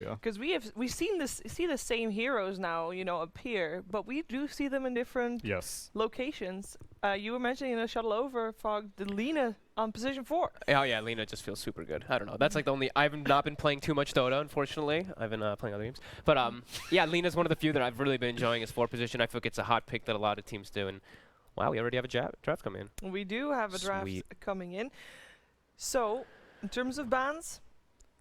Yeah. Because we've see the same heroes now, appear, but we do see them in different Yes. locations. You were mentioning in a shuttle over fog the Lena on position 4. Oh yeah, Lena just feels super good. I don't know. That's like the only. I've not been playing too much Dota, unfortunately. I've been playing other games. But yeah, Lena's one of the few that I've really been enjoying as 4 position. I feel like it's a hot pick that a lot of teams do. And wow, we already have a draft coming in. We do have a draft coming in. So, in terms of bans,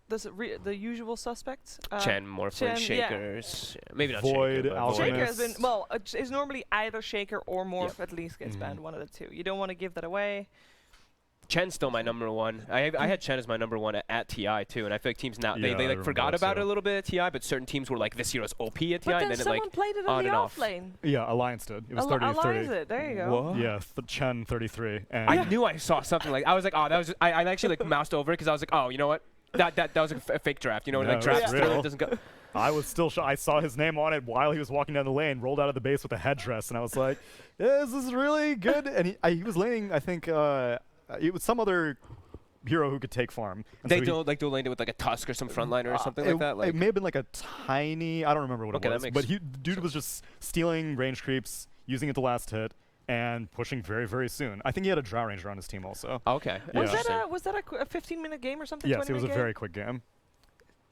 the usual suspects. Chen, Morphling, Chen, Shakers. Yeah, maybe not Void, Shaker, but Alchemist. Shaker has been, well, it's normally either Shaker or Morph Yeah. at least gets banned, one of the two. You don't want to give that away. Chen's still my number 1. I had Chen as my number 1 at TI too, and I feel like teams now Yeah, they I like forgot remember that about too. it a little bit at TI, but certain teams were like, this hero's OP at TI, But and then then it someone like played it on on the and off off. lane. Yeah, Alliance did. It was 30 Alliance 30. it. There you go. What? Yeah, Chen 33. And I knew I saw something like I was like, oh, that was. I actually like moused over because I was like, oh, you know what? That was a fake draft. You know, No, like it draft was still real. doesn't go. I was still I saw his name on it while he was walking down the lane, rolled out of the base with a headdress, and I was like, this is really good. And he was laning, I think, it was some other hero who could take farm. And They so do lane it with like a Tusk or some frontliner or something like that. Like, it may have been like a tiny, I don't remember what Okay, it that was, makes but dude was just stealing range creeps, using it to last hit, and pushing very, very soon. I think he had a Drow Ranger on his team also. okay. Was Yeah. that a 15-minute game or something? Yes, it was a 20-minute very quick game.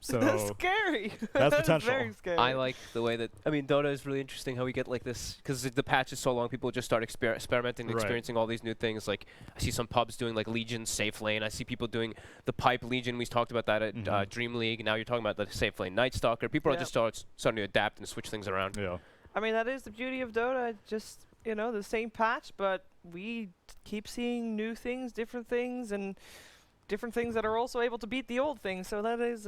So That's scary. That's That is potential. very scary. I like the way that Dota is really interesting. How we get like this because the patch is so long. People just start experimenting, and Right. experiencing all these new things. Like I see some pubs doing like Legion safe lane. I see people doing the pipe Legion. We talked about that at Dream League. Now you're talking about the safe lane Night Stalker. People are just starting to adapt and switch things around. Yeah. I mean, that is the beauty of Dota. Just, the same patch, but we keep seeing new things, different things, and different things that are also able to beat the old things. So that is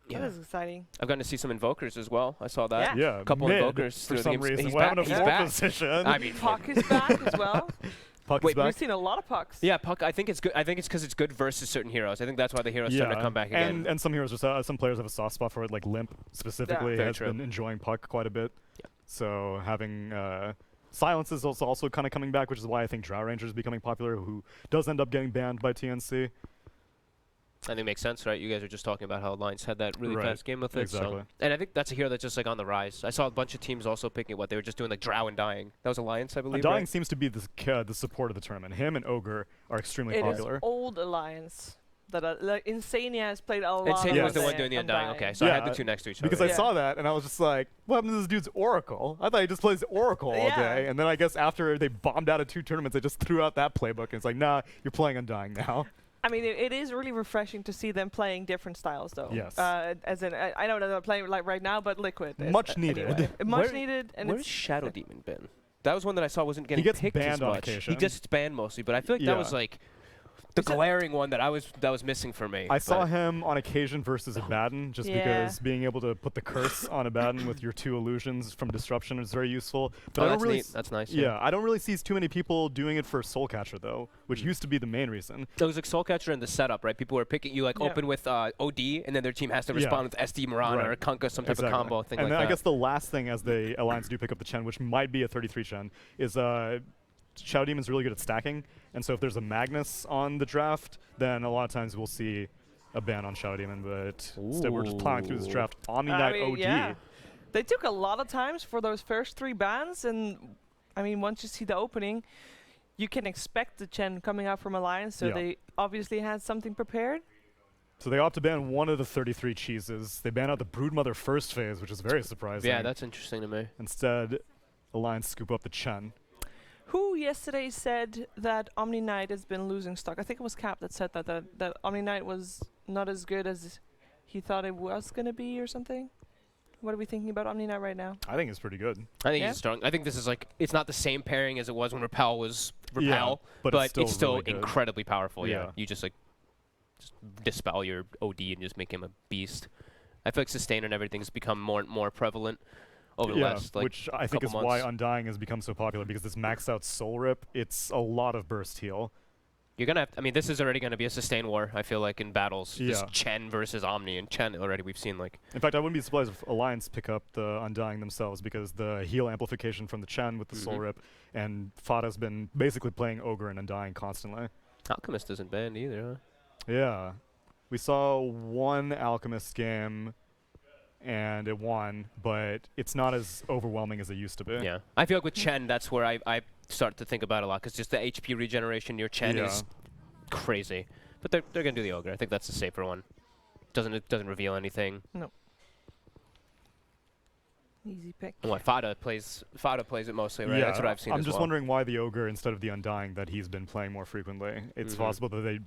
that is exciting. I've gotten to see some Invokers as well. I saw that. Yeah. A couple mid, Invokers for through the some games. reason. He's What happened back. to He's fourth back. position? I mean, Puck is back as well. Puck is Wait, back. we've seen a lot of pucks. Yeah, Puck. I think it's good. I think it's because it's good versus certain heroes. I think that's why the heroes starting to come back again. And some heroes, some players have a soft spot for it. Like Limp specifically Very has true. been enjoying Puck quite a bit. Yeah. So having Silence is also kind of coming back, which is why I think Drow Ranger is becoming popular, who does end up getting banned by TNC. I think it makes sense, right? You guys are just talking about how Alliance had that really Right. fast game with it. Exactly. So. And I think that's a hero that's just like on the rise. I saw a bunch of teams also picking what they were just doing, like Drow and Dying. That was Alliance, I believe. Dying right? seems to be the support of the tournament. Him and Ogre are extremely It is popular. old Alliance. That like Insania has played a lot. Insania was the Yes. one doing the Undying. Okay, so Yeah, I had the two next to each other. Because I saw that and I was just like, what happened to this dude's Oracle? I thought he just plays Oracle all Yeah. day. And then I guess after they bombed out of 2 tournaments, they just threw out that playbook. And it's like, nah, you're playing Undying now. I mean, it is really refreshing to see them playing different styles, though. Yes. As in, I know that they're playing like right now, but Liquid. Much needed. Anyway. Much Where- needed, and Where's it's Shadow Demon been? That was one that I saw wasn't getting gets picked as banned on much. occasion. He gets banned mostly, but I feel like that was like the glaring one that was missing for me. I saw him on occasion versus Abaddon, just Yeah. because being able to put the curse on Abaddon with your 2 illusions from Disruption is very useful. But Oh, I don't that's really neat. That's nice. Yeah, I don't really see too many people doing it for Soulcatcher though, which used to be the main reason. It was like Soulcatcher in the setup, right? People were picking you like Yeah. open with OD, and then their team has to respond with SD Mirana Right. or Kunkka, some type of combo thing and like then that. I guess the last thing as the Alliance do pick up the Chen, which might be a 33 Chen, is Shadow Demon's really good at stacking, and so if there's a Magnus on the draft, then a lot of times we'll see a ban on Shadow Demon, but instead we're just plowing through this draft. Omni Knight OD. Yeah. They took a lot of times for those first 3 bans, and I mean, once you see the opening, you can expect the Chen coming out from Alliance, so Yeah. they obviously had something prepared. So they opt to ban one of the 33 cheeses. They ban out the Broodmother first phase, which is very surprising. Yeah, that's interesting to me. Instead, Alliance scoop up the Chen. Who yesterday said that Omni Knight has been losing stock? I think it was Cap that said that Omni Knight was not as good as he thought it was going to be or something. What are we thinking about Omni Knight right now? I think it's pretty good. I think Yeah? he's strong. I think this is like, it's not the same pairing as it was when Repel was Repel, but it's still really good. incredibly powerful. Yeah. You just dispel your OD and just make him a beast. I feel like sustain and everything's become more and more prevalent over the last which I think is couple why months. Undying has become so popular, because this maxed out Soul Rip, it's a lot of burst heal. You're gonna have I mean, this is already gonna be a sustain war, I feel like, in battles. Yeah. Just Chen versus Omni, and Chen already we've seen like In fact, I wouldn't be surprised if Alliance pick up the Undying themselves, because the heal amplification from the Chen with the Soul Rip, and Fada's been basically playing Ogre and Undying constantly. Alchemist isn't banned either, huh? Yeah. We saw one Alchemist game, and it won, but it's not as overwhelming as it used to be. Yeah. I feel like with Chen, that's where I start to think about it a lot, because just the HP regeneration near Chen is crazy. But they're going to do the Ogre. I think that's the safer one. It doesn't reveal anything. No. Easy pick. And what, Fada plays it mostly, right? Yeah, That's what I've seen I'm as just well. wondering why the Ogre instead of the Undying that he's been playing more frequently. It's possible that they,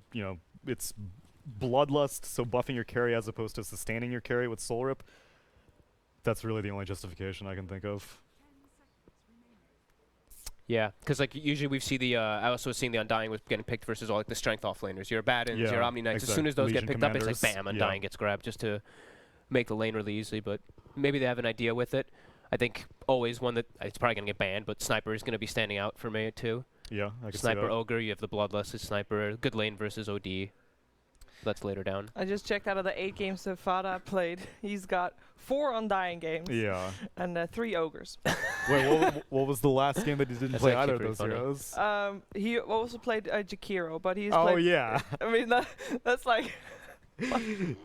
it's Bloodlust, so buffing your carry as opposed to sustaining your carry with Soul Rip. That's really the only justification I can think of. Yeah, because like usually we see the I also was seeing the Undying was getting picked versus all like the strength offlaners. Your Badins, your Omni Knights. As soon as those Legion get picked up, it's like commanders. bam, Undying gets grabbed just to make the lane really easy. But maybe they have an idea with it. I think always one that it's probably gonna get banned, but Sniper is gonna be standing out for me too. Yeah, I can see Sniper that. Ogre, you have the Bloodlust as Sniper. Good lane versus OD. That's later down. I just checked out of the 8 games that Fada played. He's got 4 Undying games Yeah. and 3 Ogres. Wait, what was the last game that he didn't That's play actually either of pretty those funny. heroes? He also played Jakiro, but he's Oh, played. yeah. I mean, that's like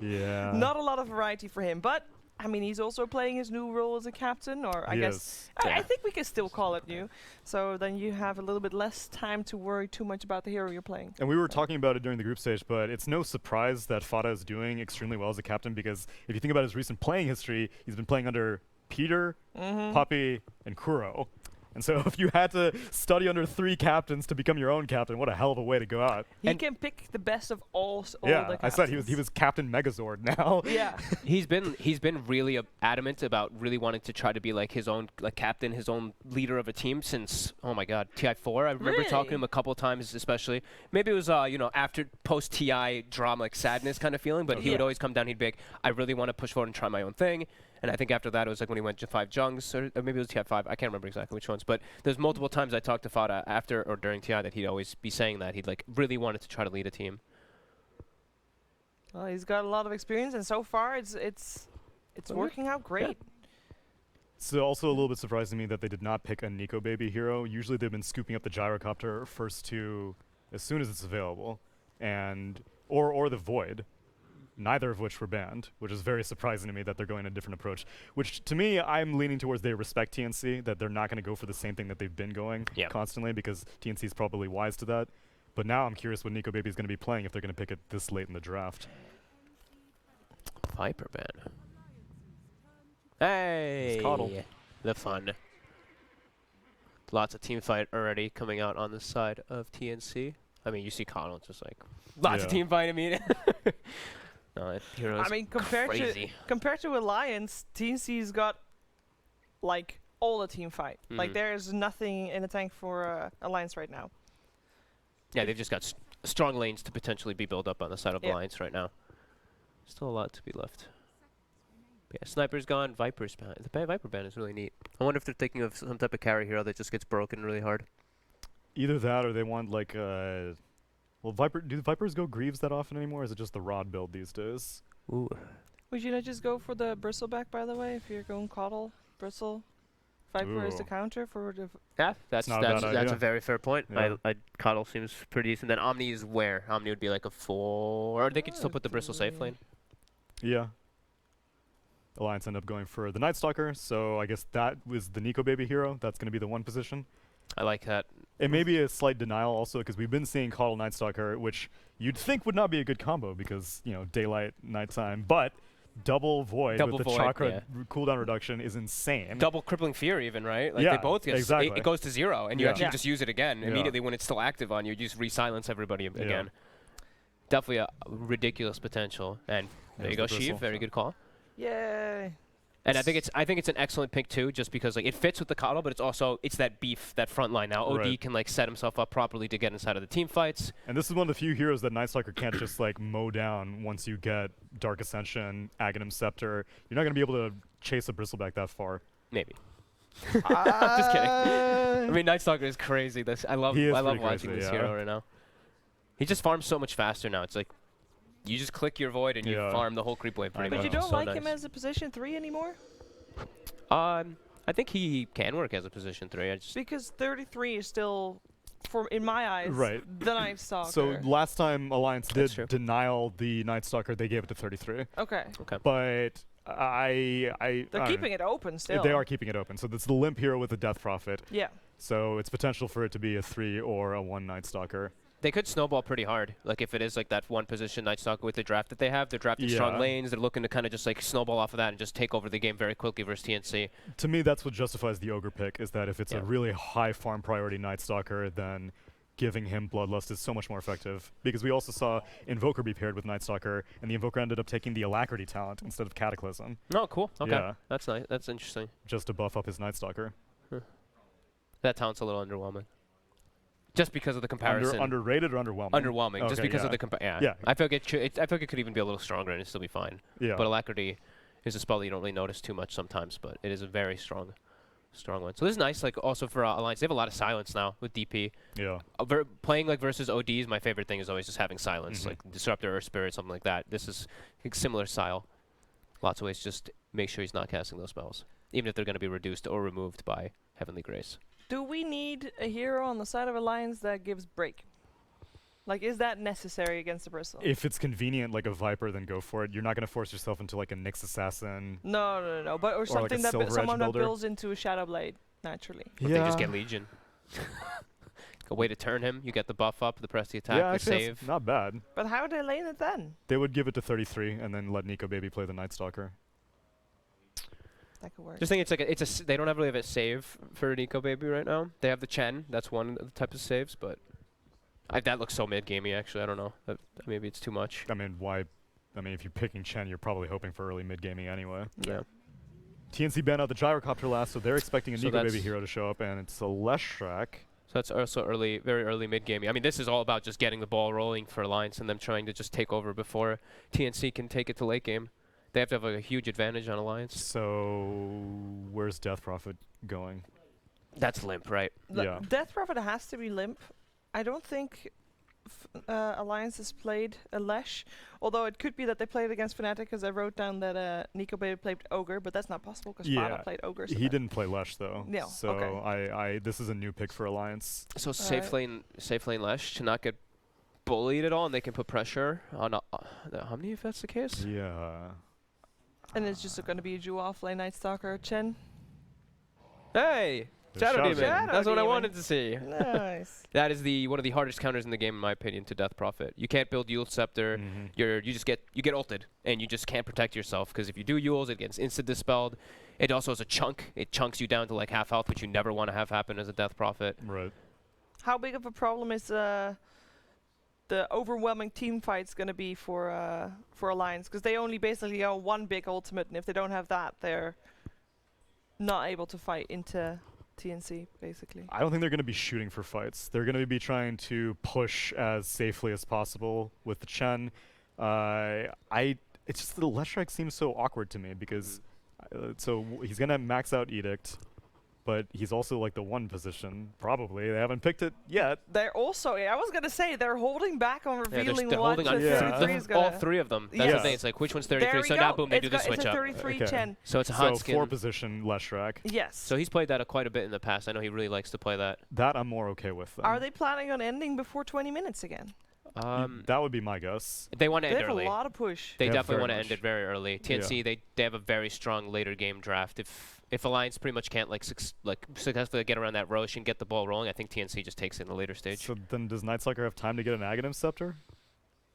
Yeah. not a lot of variety for him. But I mean, he's also playing his new role as a captain, or I He guess is. I think we can still call it new. So then you have a little bit less time to worry too much about the hero you're playing. And we were talking about it during the group stage, but it's no surprise that Fada is doing extremely well as a captain because if you think about his recent playing history, he's been playing under Peter, Puppy, and Kuro. And so if you had to study under 3 captains to become your own captain, what a hell of a way to go out. He can pick the best of all the Yeah, I said captains. he was Captain Megazord now. Yeah. He's been really adamant about really wanting to try to be like his own captain, his own leader of a team since oh my god TI4. I remember talking to him a couple times, especially maybe it was after post TI drama like sadness kind of feeling, but he would always come down. He'd be like, I really want to push forward and try my own thing. And I think after that, it was like when he went to 5 Jungs, or maybe it was TI5. I can't remember exactly which ones. But there's multiple times I talked to Fada after or during TI that he'd always be saying that. He'd like really wanted to try to lead a team. Well, he's got a lot of experience, and so far it's working out great. It's also a little bit surprising to me that they did not pick a Nico Baby hero. Usually they've been scooping up the Gyrocopter first to as soon as it's available, and or the Void. Neither of which were banned, which is very surprising to me that they're going a different approach. Which, to me, I'm leaning towards they respect TNC, that they're not going to go for the same thing that they've been going constantly, because TNC is probably wise to that. But now I'm curious what Nico Baby is going to be playing if they're going to pick it this late in the draft. Viper ban. Hey! Coddle. The fun. Lots of team fight already coming out on the side of TNC. I mean, you see Coddle, it's just like, lots of team fight, I mean. No, that hero's I mean, compared to Alliance, TNC's got like all the team fight. Like there's nothing in the tank for Alliance right now. Yeah, they've just got strong lanes to potentially be built up on the side of Alliance right now. Still a lot to be left. But yeah, Sniper's gone, Viper's ban. The Viper ban is really neat. I wonder if they're thinking of some type of carry hero that just gets broken really hard. Either that or they want like well, do the Vipers go Greaves that often anymore, or is it just the Rod build these days? Ooh. Would you not just go for the Bristleback, by the way, if you're going Coddle, Bristle? Viper is the counter for the... Yeah, that's a very fair point. Yeah. Coddle seems pretty decent. Then Omni is where? Omni would be like a 4, or they could still put the Bristle safe lane. Yeah. Alliance end up going for the Night Stalker, so I guess that was the Nico Baby hero. That's going to be the one position. I like that. It may be a slight denial also because we've been seeing Coddle Night Stalker, which you'd think would not be a good combo because, daylight, nighttime, but double Void with the Chakra cooldown reduction is insane. Double Crippling Fear even, right? Like they both get exactly. it goes to 0 and you actually just use it again immediately when it's still active on you. You just re-silence everybody again. Definitely a ridiculous potential. And there you go, Sheev. Very good call. Yay. And I think it's an excellent pick too, just because like it fits with the Coddle, but it's that beef, that front line. Now OD can like set himself up properly to get inside of the team fights. And this is one of the few heroes that Night Stalker can't just like mow down once you get Dark Ascension, Aghanim Scepter. You're not gonna be able to chase a Bristleback that far. Maybe. Just kidding. I mean, Night Stalker is crazy. I love watching this hero right now. He just farms so much faster now. It's like you just click your Void and you farm the whole creep wave pretty much. But you don't like him as a position 3 anymore? I think he can work as a position 3. Because 33 is still in my eyes, Right. the Night Stalker. So last time Alliance That's did true. denial the Night Stalker, they gave it to 33. Okay. But They're keeping it open still. They are keeping it open. So it's the Limp Hero with the Death Prophet. Yeah. So it's potential for it to be a 3 or a 1 Night Stalker. They could snowball pretty hard. Like if it is like that one position Night Stalker with the draft that they have, they're drafting strong lanes. They're looking to kind of just like snowball off of that and just take over the game very quickly versus TNC. To me, that's what justifies the Ogre pick, is that if it's a really high farm priority Night Stalker, then giving him Bloodlust is so much more effective. Because we also saw Invoker be paired with Night Stalker, and the Invoker ended up taking the Alacrity talent instead of Cataclysm. Oh, cool. Okay. Yeah. That's nice. That's interesting. Just to buff up his Night Stalker. That talent's a little underwhelming. Just because of the comparison. Underrated or underwhelming? Underwhelming. Okay, just because of the Yeah. I feel like I feel like it could even be a little stronger and it'd still be fine. Yeah. But Alacrity is a spell that you don't really notice too much sometimes, but it is a very strong one. So this is nice, like also for Alliance. They have a lot of silence now with DP. Yeah. Playing like versus ODs, my favorite thing is always just having silence, like Disruptor or Spirit, something like that. This is like similar style. Lots of ways, just make sure he's not casting those spells, even if they're going to be reduced or removed by Heavenly Grace. Do we need a hero on the side of Alliance that gives break? Like, is that necessary against the Bristle? If it's convenient, like a Viper, then go for it. You're not going to force yourself into like a Nyx Assassin. No. But or something like a that someone that builder. builds into a Shadow Blade naturally. Or they just get Legion. A way to turn him. You get the buff up, the press the attack, Yeah, the actually, save. that's not bad. But how do they lane it then? They would give it to 33 and then let Nico Baby play the Night Stalker. That could work. Just think they don't really have a save for Nico Baby right now. They have the Chen. That's one of the types of saves, but that looks so mid-gamey actually. I don't know. Maybe it's too much. I mean, why? I mean, if you're picking Chen, you're probably hoping for early mid-gaming anyway. Yeah. TNC banned out the Gyrocopter last, so they're expecting a So Nico Baby that's- hero to show up, and it's a Leshrac. So that's also early, very early mid-gaming. I mean, this is all about just getting the ball rolling for Alliance and them trying to just take over before TNC can take it to late game. They have to have a huge advantage on Alliance. So where's Death Prophet going? That's limp, right? Yeah. Death Prophet has to be limp. I don't think Alliance has played a Lesh, although it could be that they played against Fnatic, because I wrote down that Nico Baby played Ogre, but that's not possible because Fana played Ogre. So he didn't play Lesh though. No, So okay. this is a new pick for Alliance. So safe lane Lesh to not get bullied at all, and they can put pressure on Omni if that's the case. Yeah. And it's just going to be a Ju offlane Night Stalker Chen. Hey! There's Shadow Demon. Shadow That's what I Demon. wanted to see. Nice. That is one of the hardest counters in the game, in my opinion, to Death Prophet. You can't build Yule Scepter. You get ulted, and you just can't protect yourself, because if you do Yules, it gets instant dispelled. It also is a chunk. It chunks you down to like half health, which you never want to have happen as a Death Prophet. Right. How big of a problem is the overwhelming team fights going to be for Alliance? Because they only basically have one big ultimate, and if they don't have that, they're not able to fight into TNC, basically. I don't think they're going to be shooting for fights. They're going to be trying to push as safely as possible with the Chen. It's just the Leshrac seems so awkward to me, because he's going to max out Edict, but he's also like the one position, probably. They haven't picked it yet. They're also, I was going to say, they're holding back on revealing they're what holding on 33 is going all three of them. That's the thing. It's like, which one's 33? So now, boom, they do the switch it's a up. 33 Okay. Chen. So it's a So hot skin. 4 position Leshrac. Yes. So he's played that quite a bit in the past. I know he really likes to play that. That I'm more okay with. Then. Are they planning on ending before 20 minutes again? That would be my guess. They want to They end have early. a lot of push. They Yeah, definitely very want to much. end it very early. TNC, they have a very strong later game draft. If Alliance pretty much can't successfully get around that Roche and get the ball rolling, I think TNC just takes it in the later stage. So then does Night Stalker have time to get an Aghanim Scepter?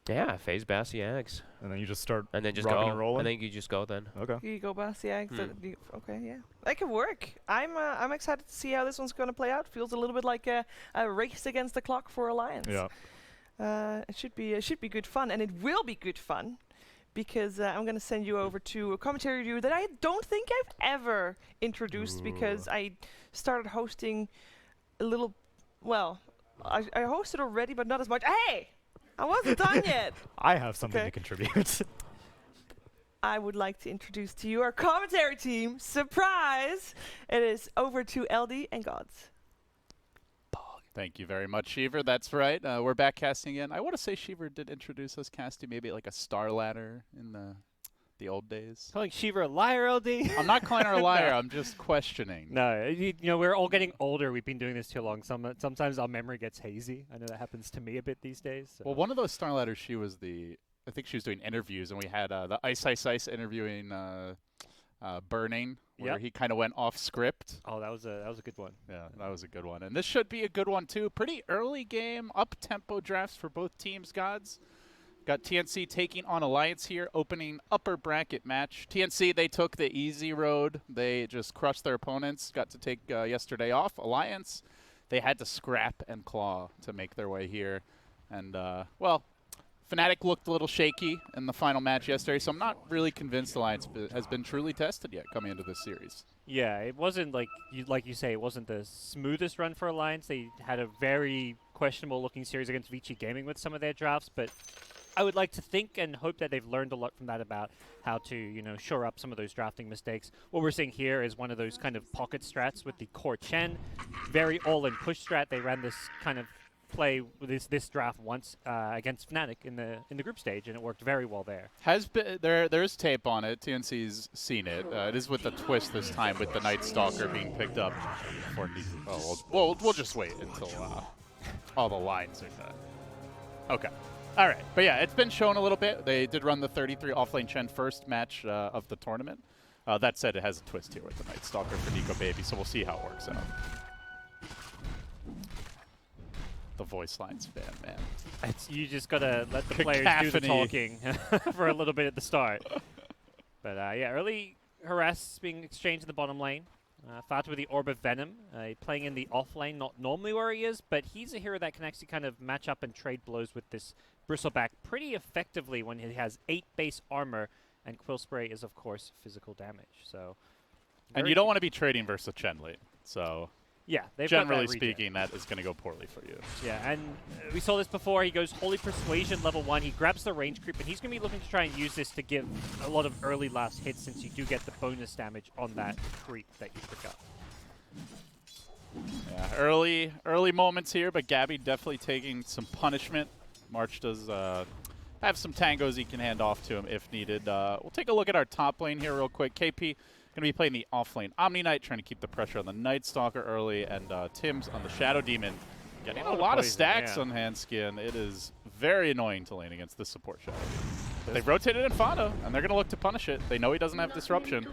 Yeah, phase Bassy Ags. And then you just start And then just rocking go. and rolling? I think you just go then. Okay. You go Bastiag. Okay, yeah. That could work. I'm excited to see how this one's going to play out. Feels a little bit like a race against the clock for Alliance. Yeah. It should be good fun, and it will be good fun, because I'm going to send you over to a commentary review that I don't think I've ever introduced, because I started hosting a little. Well, I hosted already, but not as much. Hey, I wasn't done yet. I have something Okay. to contribute. I would like to introduce to you our commentary team. Surprise! It is over to LD and Gods. Thank you very much, Sheever. That's right. We're back casting again. I want to say Sheever did introduce us casting maybe like a Star Ladder in the the old days. Calling Shiva a liar, LD? I'm not calling her a liar. No. I'm just questioning. No, you know, we're all getting older. We've been doing this too long. Sometimes our memory gets hazy. I know that happens to me a bit these days. So. Well, one of those Starladders, she was I think she was doing interviews, and we had the Ice interviewing Burning, where Yep. he kind of went off script. Oh, that was a good one. Yeah, that was a good one. And this should be a good one, too. Pretty early game, up-tempo drafts for both teams, Gods. Got TNC taking on Alliance here, opening upper bracket match. TNC, they took the easy road. They just crushed their opponents, got to take yesterday off. Alliance, they had to scrap and claw to make their way here. And, well, Fnatic looked a little shaky in the final match yesterday, so I'm not really convinced Alliance has been truly tested yet coming into this series. Yeah, it wasn't like you say, it wasn't the smoothest run for Alliance. They had a very questionable looking series against Vici Gaming with some of their drafts, but I would like to think and hope that they've learned a lot from that about how to, you know, shore up some of those drafting mistakes. What we're seeing here is one of those kind of pocket strats with the core Chen. Very all-in push strat. They ran this kind of play with this draft once against Fnatic in the group stage, and it worked very well there. There's tape on it. TNC's seen it. It is with a twist this time, with the Night Stalker being picked up. We'll just wait until all the lines are done. Okay. All right. But yeah, it's been shown a little bit. They did run the 33 offlane Chen first match of the tournament. That said, it has a twist here with the Night Stalker for Nico Baby, so we'll see how it works out. The voice lines fan, man. You just gotta let the players do the talking for a little bit at the start. But yeah, early harass being exchanged in the bottom lane. Fata with the Orb of Venom, playing in the off lane, not normally where he is, but he's a hero that can actually kind of match up and trade blows with this Bristleback pretty effectively when he has 8 base armor, and Quill Spray is, of course, physical damage. So, and you don't want to be trading versus Chen late, so yeah, generally speaking, that is going to go poorly for you. Yeah, and we saw this before. He goes Holy Persuasion level 1. He grabs the range creep, and he's going to be looking to try and use this to give a lot of early last hits, since you do get the bonus damage on that creep that you pick up. Yeah, early moments here, but Gabby definitely taking some punishment. March does have some tangos he can hand off to him if needed. We'll take a look at our top lane here real quick. KP going to be playing the off-lane Omni Knight, trying to keep the pressure on the Night Stalker early, and Tim's on the Shadow Demon. Getting a lot of stacks on Handskin. It is very annoying to lane against this support Shadow Demon. They've rotated Infano, and they're going to look to punish it. They know he doesn't have Disruption.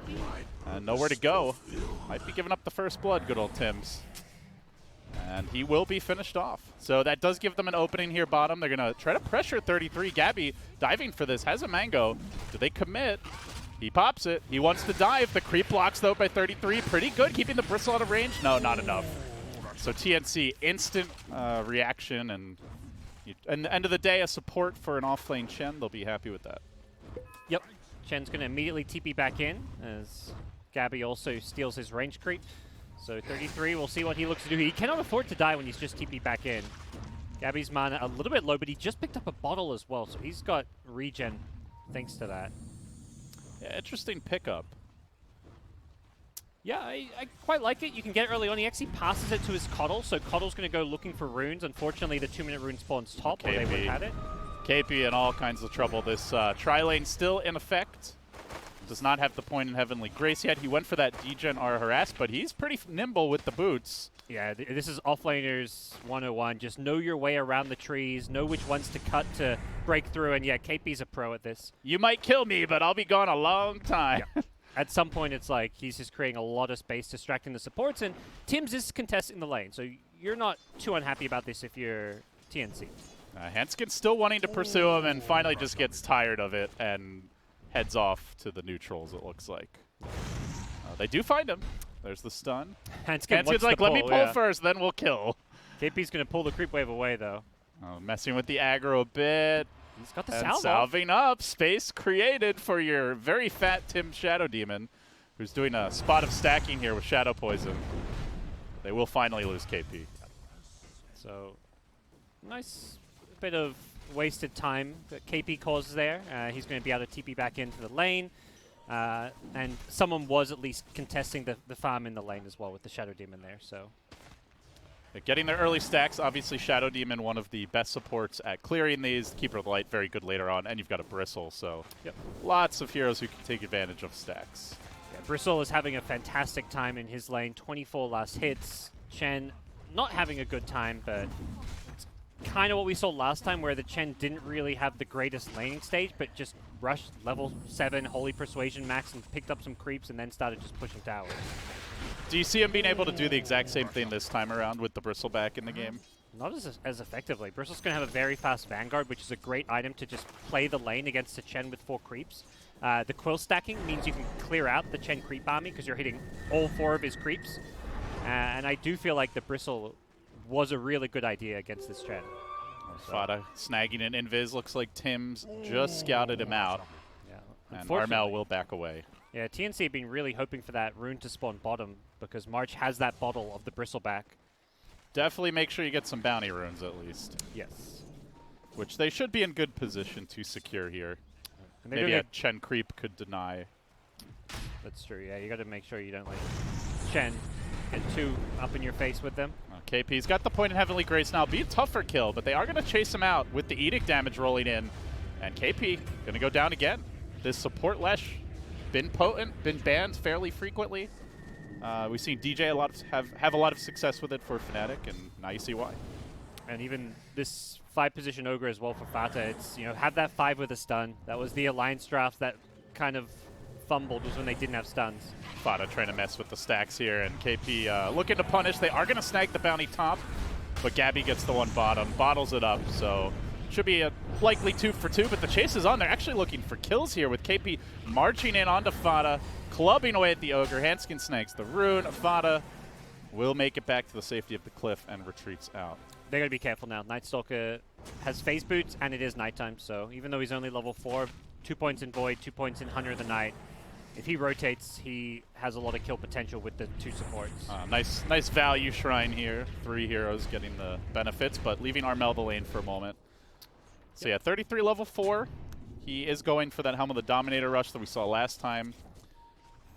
Nowhere to go. Might be giving up the first blood, good old Tim's. And he will be finished off. So that does give them an opening here bottom. They're going to try to pressure 33. Gabby diving for this, has a mango. Do they commit? He pops it. He wants to dive. The creep blocks, though, by 33. Pretty good, keeping the Bristle out of range. No, not enough. So TNC, instant reaction. And at the end of the day, a support for an off-lane Chen. They'll be happy with that. Yep. Chen's going to immediately TP back in, as Gabby also steals his range creep. So 33, we'll see what he looks to do. He cannot afford to die when he's just TP back in. Gabby's mana a little bit low, but he just picked up a bottle as well, so he's got regen thanks to that. Yeah, interesting pickup. Yeah, I quite like it. You can get it early on. He actually passes it to his Coddle, so Coddle's going to go looking for runes. Unfortunately, the 2-minute rune spawns top, where they would have had it. KP in all kinds of trouble. This tri-lane still in effect. Does not have the point in Heavenly Grace yet. He went for that degen R harass, but he's pretty nimble with the boots. Yeah, this is offlaners 101. Just know your way around the trees, know which ones to cut to break through, and yeah, KP's a pro at this. You might kill me, but I'll be gone a long time. Yeah. At some point, it's like he's just creating a lot of space, distracting the supports, and Tim's is contesting the lane, so you're not too unhappy about this if you're TNC. Hanskin's still wanting to pursue him, and finally just gets tired of it and heads off to the neutrals, it looks like. They do find him. There's the stun. Hanskin's like, let me pull first, then we'll kill. KP's going to pull the creep wave away, though. Messing with the aggro a bit. He's got the and salving up. Space created for your very fat Tim Shadow Demon, who's doing a spot of stacking here with Shadow Poison. They will finally lose KP. So, nice bit of wasted time that KP causes there. He's going to be able to TP back into the lane. And someone was at least contesting the farm in the lane as well with the Shadow Demon there. So Getting their early stacks, obviously Shadow Demon, one of the best supports at clearing these. Keeper of the Light, very good later on, and you've got a Bristle, so lots of heroes who can take advantage of stacks. Yeah, Bristle is having a fantastic time in his lane, 24 last hits. Chen not having a good time, but it's kind of what we saw last time where the Chen didn't really have the greatest laning stage, but just rushed level 7 Holy Persuasion max and picked up some creeps and then started just pushing towers. Do you see him being able to do the exact same thing this time around with the Bristle back in the game? Not as effectively. Bristle's going to have a very fast Vanguard, which is a great item to just play the lane against a Chen with 4 creeps. The Quill stacking means you can clear out the Chen creep army because you're hitting all 4 of his creeps. And I do feel like the Bristle was a really good idea against this Chen. Fada snagging an invis. Looks like Tim's just scouted him out. Yeah. And Armel will back away. Yeah, TNC have been really hoping for that rune to spawn bottom because March has that bottle of the Bristleback. Definitely make sure you get some bounty runes at least. Yes. Which they should be in good position to secure here. And Maybe a Chen creep could deny. That's true, yeah. You got to make sure you don't let Chen get too up in your face with them. KP's got the point in Heavenly Grace now. Be a tougher kill, but they are going to chase him out with the Edict damage rolling in. And KP going to go down again. This support Lesh been potent, been banned fairly frequently. We've seen DJ have a lot of success with it for Fnatic, and now you see why. And even this 5-position Ogre as well for Fata. It's, have that 5 with a stun. That was the Alliance draft that kind of fumbled was when they didn't have stuns. Fata trying to mess with the stacks here, and KP looking to punish. They are going to snag the bounty top, but Gabby gets the one bottom, bottles it up, so should be a likely 2 for 2, but the chase is on. They're actually looking for kills here with KP marching in onto Fata, clubbing away at the Ogre. Hanskin snags the rune. Fata will make it back to the safety of the cliff and retreats out. They got to be careful now. Night Stalker has phase boots, and it is nighttime, so even though he's only level 4, 2 points in Void, 2 points in Hunter of the Night, if he rotates, he has a lot of kill potential with the 2 supports. Nice value shrine here. 3 heroes getting the benefits, but leaving Armel the lane for a moment. So yeah, 33 level 4. He is going for that Helm of the Dominator rush that we saw last time.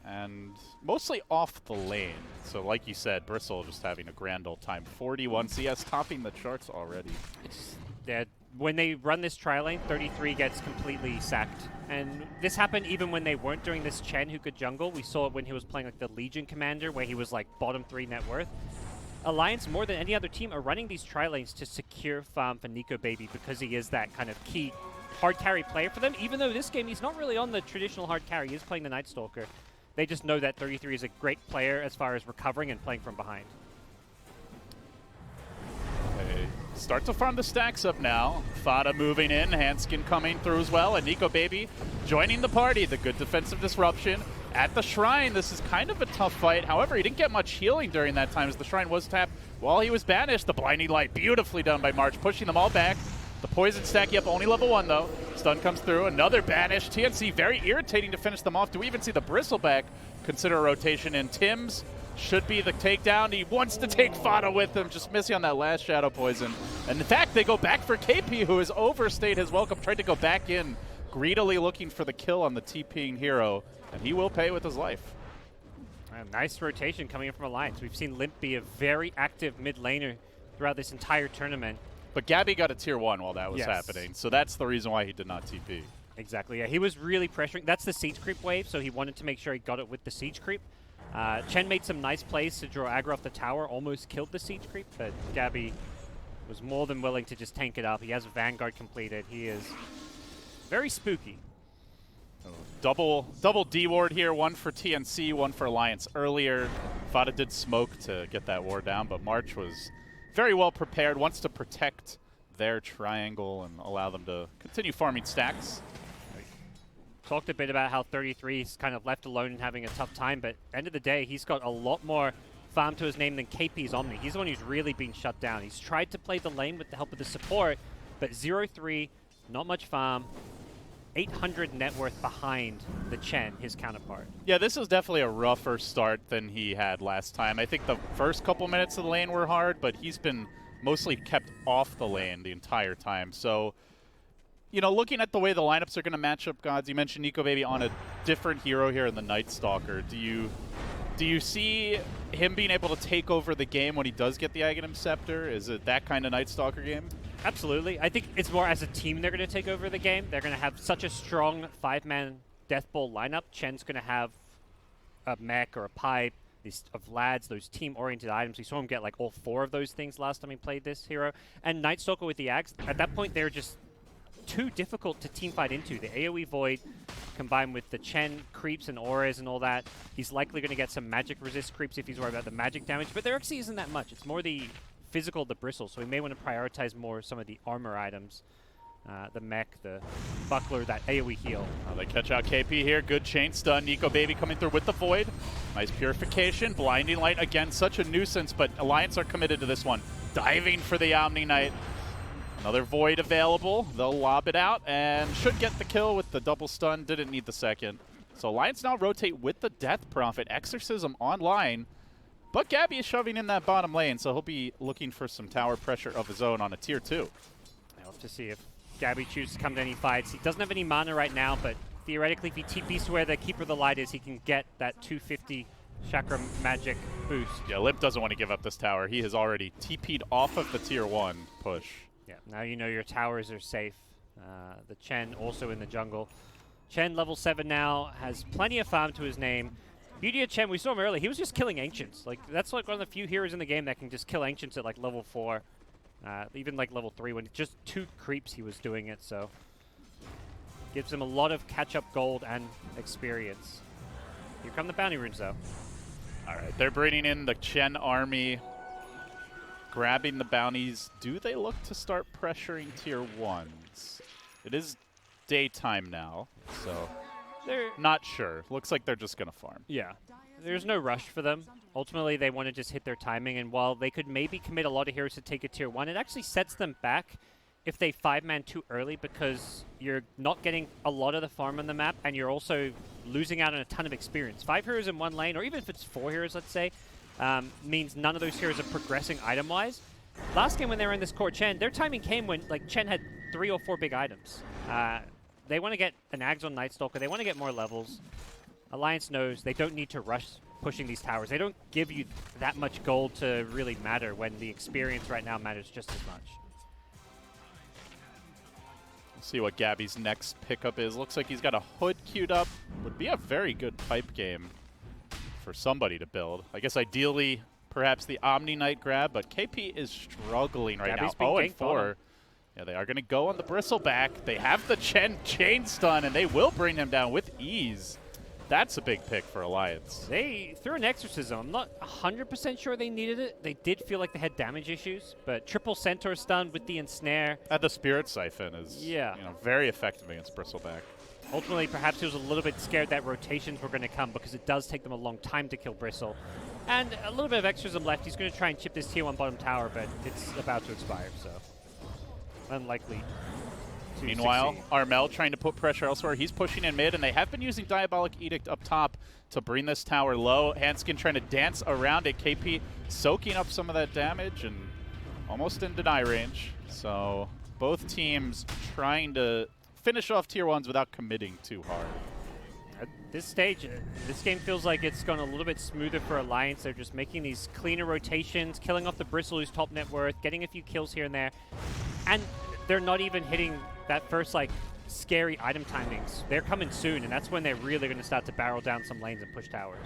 And mostly off the lane. So like you said, Bristle just having a grand old time. 41 CS, topping the charts already. When they run this tri lane, 33 gets completely sacked. And this happened even when they weren't doing this Chen who could jungle. We saw it when he was playing like the Legion Commander, where he was like bottom 3 net worth. Alliance, more than any other team, are running these tri lanes to secure farm for Nico Baby because he is that kind of key hard carry player for them. Even though this game he's not really on the traditional hard carry, he is playing the Night Stalker. They just know that 33 is a great player as far as recovering and playing from behind. They start to farm the stacks up now. Fada moving in, Hanskin coming through as well, and Nico Baby joining the party. The good defensive disruption. At the Shrine, this is kind of a tough fight. However, he didn't get much healing during that time as the Shrine was tapped while he was banished. The Blinding Light beautifully done by March, pushing them all back. The Poison stacking up, only level 1 though. Stun comes through, another banish. TNC very irritating to finish them off. Do we even see the Bristleback consider a rotation in? Tim's should be the takedown. He wants to take Fada with him, just missing on that last Shadow Poison. And in fact, they go back for KP, who has overstayed his welcome, tried to go back in, greedily looking for the kill on the TPing hero, and he will pay with his life. Nice rotation coming in from Alliance. We've seen Limp be a very active mid laner throughout this entire tournament. But Gabby got a tier 1 while that was happening, so that's the reason why he did not TP. Exactly, yeah. He was really pressuring. That's the siege creep wave, so he wanted to make sure he got it with the siege creep. Chen made some nice plays to draw aggro off the tower, almost killed the siege creep, but Gabby was more than willing to just tank it up. He has a Vanguard completed. He is very spooky. Double D ward here, 1 for TNC, 1 for Alliance earlier. Fada did smoke to get that ward down, but March was very well prepared, wants to protect their triangle and allow them to continue farming stacks. Talked a bit about how 33 is kind of left alone and having a tough time, but end of the day, he's got a lot more farm to his name than KP's Omni. He's the one who's really been shut down. He's tried to play the lane with the help of the support, but 0-3, not much farm, 800 net worth behind the Chen, his counterpart. Yeah, this is definitely a rougher start than he had last time. I think the first couple minutes of the lane were hard, but he's been mostly kept off the lane the entire time. So, you know, looking at the way the lineups are going to match up, Gods, you mentioned Nico Baby on a different hero here in the Night Stalker. Do you Do you see him being able to take over the game when he does get the Aghanim Scepter? Is it that kind of Night Stalker game? Absolutely. I think it's more as a team they're going to take over the game. They're going to have such a strong 5-man Death Ball lineup. Chen's going to have a mech or a pipe of lads, those team-oriented items. We saw him get like all 4 of those things last time he played this hero. And Night Stalker with the Ags, at that point they're just too difficult to team fight into. The AoE Void combined with the Chen creeps and auras and all that. He's likely going to get some magic resist creeps if he's worried about the magic damage, but there actually isn't that much. It's more the physical, the bristles, so we may want to prioritize more some of the armor items. The mech, the buckler, that AoE heal. They catch out KP here. Good chain stun. Nico Baby coming through with the Void. Nice purification. Blinding Light again, such a nuisance, but Alliance are committed to this one. Diving for the Omni Knight. Another Void available. They'll lob it out and should get the kill with the double stun. Didn't need the second. So Alliance now rotate with the Death Prophet. Exorcism online. But Gabby is shoving in that bottom lane, so he'll be looking for some tower pressure of his own on a tier 2. I'll have to see if Gabby chooses to come to any fights. He doesn't have any mana right now, but theoretically if he TPs to where the Keeper of the Light is, he can get that 250 Chakra magic boost. Yeah, Limp doesn't want to give up this tower. He has already TP'd off of the tier 1 push. Yeah, now you know your towers are safe. The Chen also in the jungle. Chen, level 7 now, has plenty of farm to his name. Beauty of Chen, we saw him earlier, he was just killing Ancients. Like, that's like one of the few heroes in the game that can just kill Ancients at like level 4. Even like level 3, when just 2 creeps he was doing it, so. Gives him a lot of catch-up gold and experience. Here come the bounty runes, though. All right, they're bringing in the Chen army, grabbing the bounties. Do they look to start pressuring tier 1s? It is daytime now, so They're not sure. Looks like they're just going to farm. Yeah. There's no rush for them. Ultimately, they want to just hit their timing, and while they could maybe commit a lot of heroes to take a tier 1, it actually sets them back if they 5-man too early, because you're not getting a lot of the farm on the map, and you're also losing out on a ton of experience. 5 heroes in 1 lane, or even if it's 4 heroes, let's say, means none of those heroes are progressing item-wise. Last game when they were in this core Chen, their timing came when like Chen had 3 or 4 big items. They want to get an Ags on Night Stalker. They want to get more levels. Alliance knows they don't need to rush pushing these towers. They don't give you that much gold to really matter when the experience right now matters just as much. We'll see what Gabby's next pickup is. Looks like he's got a Hood queued up. Would be a very good pipe game for somebody to build. I guess ideally, perhaps the Omni Knight grab, but KP is struggling right Gabby's now. been 0-4. Yeah, they are going to go on the Bristleback. They have the chain stun, and they will bring him down with ease. That's a big pick for Alliance. They threw an Exorcism. I'm not 100% sure they needed it. They did feel like they had damage issues, but triple Centaur stun with the Ensnare. And the Spirit Siphon is very effective against Bristleback. Ultimately, perhaps he was a little bit scared that rotations were going to come, because it does take them a long time to kill Bristle. And a little bit of Exorcism left. He's going to try and chip this tier 1 bottom tower, but it's about to expire, so unlikely to Meanwhile, succeed. Armel trying to put pressure elsewhere. He's pushing in mid, and they have been using Diabolic Edict up top to bring this tower low. Hanskin trying to dance around it. KP soaking up some of that damage and almost in deny range. So both teams trying to finish off tier 1s without committing too hard. At this stage, this game feels like it's gone a little bit smoother for Alliance. They're just making these cleaner rotations, killing off the Bristle, who's top net worth, getting a few kills here and there. And they're not even hitting that first, like, scary item timings. They're coming soon, and that's when they're really going to start to barrel down some lanes and push towers.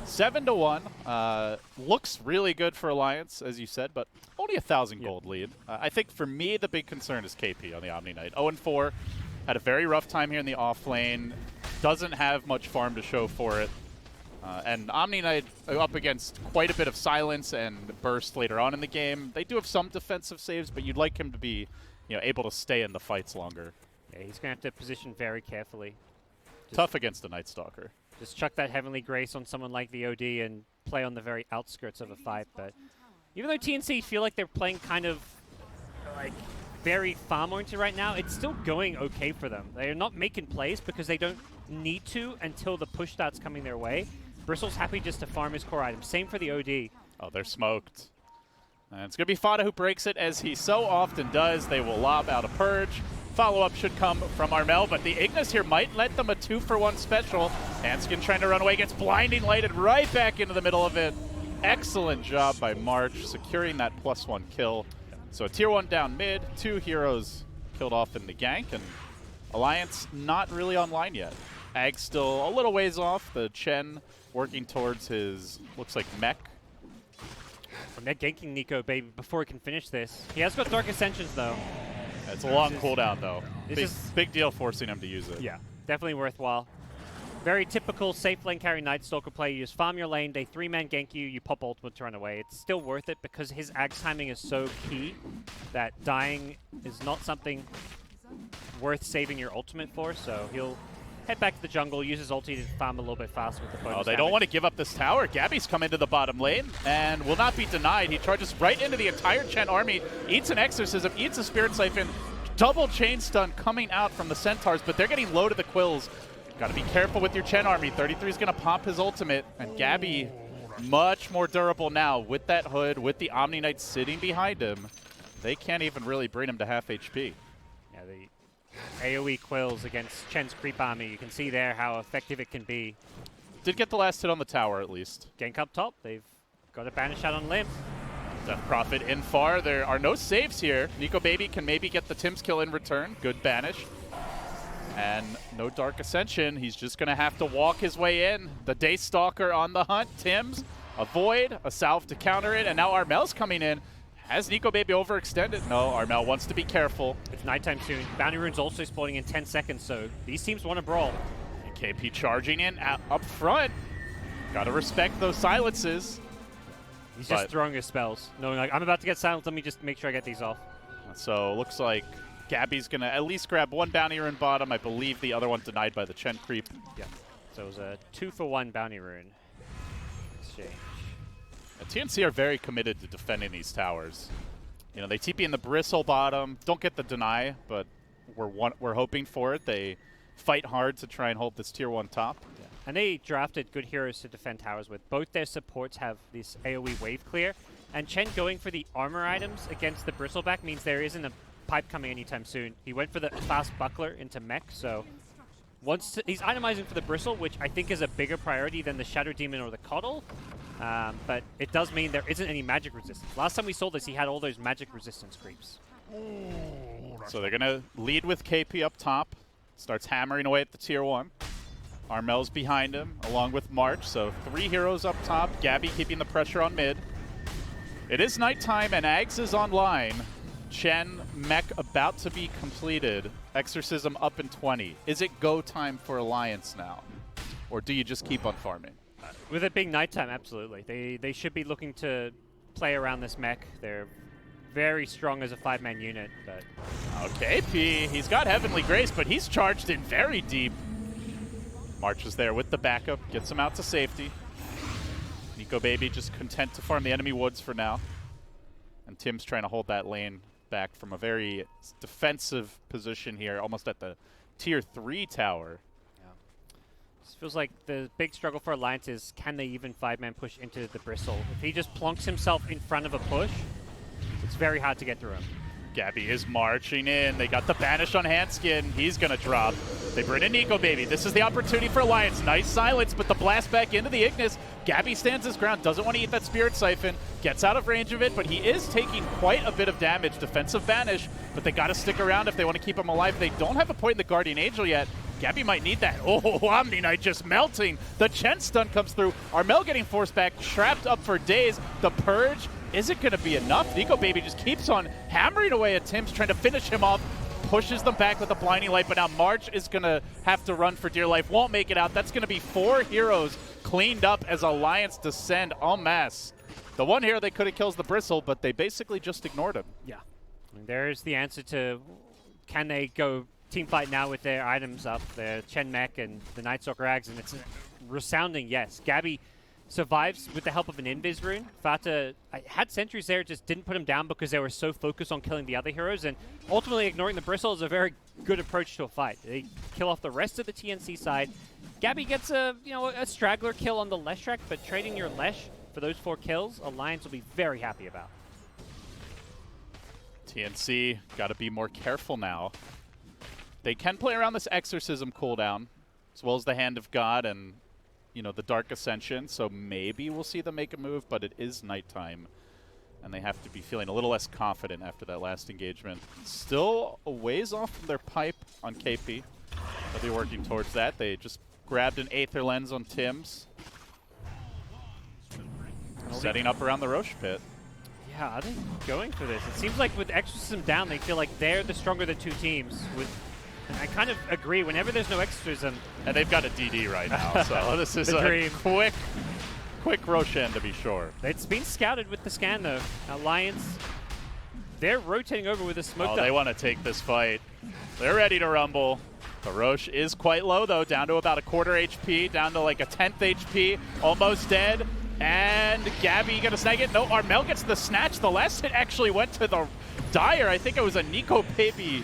7-1. Looks really good for Alliance, as you said, but only 1,000 gold lead. I think for me, the big concern is KP on the Omni Knight. 0-4. Had a very rough time here in the off lane. Doesn't have much farm to show for it. And Omni Knight up against quite a bit of silence and burst later on in the game. They do have some defensive saves, but you'd like him to be able to stay in the fights longer. Yeah, he's going to have to position very carefully. Tough against the Night Stalker. Just chuck that Heavenly Grace on someone like the OD and play on the very outskirts of a fight. But even though TNC feel like they're playing kind of like very farm-oriented right now, it's still going okay for them. They're not making plays because they don't need to until the push starts coming their way. Bristle's happy just to farm his core items. Same for the OD. Oh, they're smoked. And it's going to be Fada who breaks it, as he so often does. They will lob out a Purge. follow-up should come from Armel, but the Ignis here might let them a 2-for-1 special. Hanskin trying to run away, gets blinding lighted right back into the middle of it. Excellent job by March, securing that +1 kill. So a tier 1 down mid, 2 heroes killed off in the gank, and Alliance not really online yet. Ag still a little ways off. The Chen working towards his, looks like, mech. And they're ganking Nico, baby, before he can finish this. He has got Dark Ascensions, though. It's a long cooldown, though. This Big deal forcing him to use it. Yeah, definitely worthwhile. Very typical safe lane carry Night Stalker play. You just farm your lane, they 3-man gank you, you pop ultimate to run away. It's still worth it because his Ag's timing is so key that dying is not something worth saving your ultimate for, so he'll head back to the jungle, use his ulti to farm a little bit faster with the bonus they don't damage. want to give up this tower. Gabby's come into the bottom lane and will not be denied. He charges right into the entire Chen army, eats an Exorcism, eats a Spirit Siphon, double chain stun coming out from the Centaurs, but they're getting low to the Quills. Got to be careful with your Chen army. 33 is going to pop his ultimate, and Gabby much more durable now with that hood, with the Omni Knight sitting behind him. They can't even really bring him to half HP. Yeah, the AoE Quills against Chen's creep army. You can see there how effective it can be. Did get the last hit on the tower at least. Gank up top. They've got a banish out on Limb. Death Prophet in far. There are no saves here. Nico Baby can maybe get the Tim's kill in return. Good banish. And no Dark Ascension. He's just going to have to walk his way in. The Daystalker on the hunt. Tim's, a Void, a Salve to counter it, and now Armel's coming in. Has Nico Baby overextended? No, Armel wants to be careful. It's nighttime soon. Bounty Rune's also spawning in 10 seconds, so these teams want to brawl. And KP charging in up front. Got to respect those silences. He's just throwing his spells, knowing like, I'm about to get silenced, let me just make sure I get these off. So looks like Gabby's going to at least grab one Bounty Rune bottom. I believe the other one denied by the Chen creep. Yeah. So it was a 2-for-1 Bounty Rune exchange. TNC are very committed to defending these towers. You know, they TP in the Bristle bottom, don't get the deny, but we're hoping for it. They fight hard to try and hold this tier 1 top. Yeah. And they drafted good heroes to defend towers with. Both their supports have this AoE wave clear, and Chen going for the armor items against the Bristleback means there isn't a pipe coming anytime soon. He went for the fast buckler into mech, so once he's itemizing for the Bristle, which I think is a bigger priority than the Shadow Demon or the Coddle. But it does mean there isn't any magic resistance. Last time we saw this, he had all those magic resistance creeps. So they're going to lead with KP up top. Starts hammering away at the tier 1. Armel's behind him, along with March. So 3 heroes up top. Gabby keeping the pressure on mid. It is nighttime, and Ags is online. Chen, mech about to be completed. Exorcism up in 20. Is it go time for Alliance now? Or do you just keep on farming? With it being nighttime, absolutely. They should be looking to play around this mech. They're very strong as a 5-man unit. But okay, P. He's got Heavenly Grace, but he's charged in very deep. March is there with the backup. Gets him out to safety. Nico Baby just content to farm the enemy woods for now. And Tim's trying to hold that lane back from a very defensive position here, almost at the tier 3 tower. This feels like the big struggle for Alliance is can they even 5-man push into the Bristle? If he just plonks himself in front of a push, it's very hard to get through him. Gabby is marching in. They got the banish on Hanskin. He's going to drop. They bring in Nico Baby. This is the opportunity for Alliance. Nice silence, but the blast back into the Ignis. Gabby stands his ground, doesn't want to eat that Spirit Siphon, gets out of range of it, but he is taking quite a bit of damage. Defensive banish, but they got to stick around if they want to keep him alive. They don't have a point in the Guardian Angel yet. Gabby might need that. Oh, Omni Knight just melting. The Chen stun comes through. Armel getting forced back, trapped up for days. The Purge, is it going to be enough? Nico Baby just keeps on hammering away at Tim's, trying to finish him off. Pushes them back with a blinding light, but now March is going to have to run for dear life. Won't make it out. That's going to be 4 heroes cleaned up as Alliance descend en masse. The one hero they could have kills the Bristle, but they basically just ignored him. Yeah. And there's the answer to can they go team fight now with their items up, their Chen Mech and the Night Stalker Ags, and it's a resounding yes. Gabby survives with the help of an Invis rune. Fata had sentries there, just didn't put him down because they were so focused on killing the other heroes, and ultimately ignoring the Bristle is a very good approach to a fight. They kill off the rest of the TNC side. Gabby gets a straggler kill on the Lesh track, but trading your Lesh for those 4 kills, Alliance will be very happy about. TNC got to be more careful now. they can play around this Exorcism cooldown, as well as the Hand of God and, you know, the Dark Ascension. So maybe we'll see them make a move, but it is nighttime, and they have to be feeling a little less confident after that last engagement. Still a ways off from their pipe on KP. They'll be working towards that. They just grabbed an Aether Lens on Tim's. Setting up around the Roche pit. Yeah, are they going for this? It seems like with Exorcism down, they feel like they're the stronger of the two teams. And I kind of agree. Whenever there's no Exorcism, And they've got a DD right now, so this is a dream. quick Roshan to be sure. It's been scouted with the scan though. Alliance, they're rotating over with a smoke. They want to take this fight. They're ready to rumble. The Roche is quite low though, down to about a quarter HP, down to like a 10th HP, almost dead. And Gabby gonna snag it. No, Armel gets the snatch. The last hit actually went to the Dire. I think it was a Nico Baby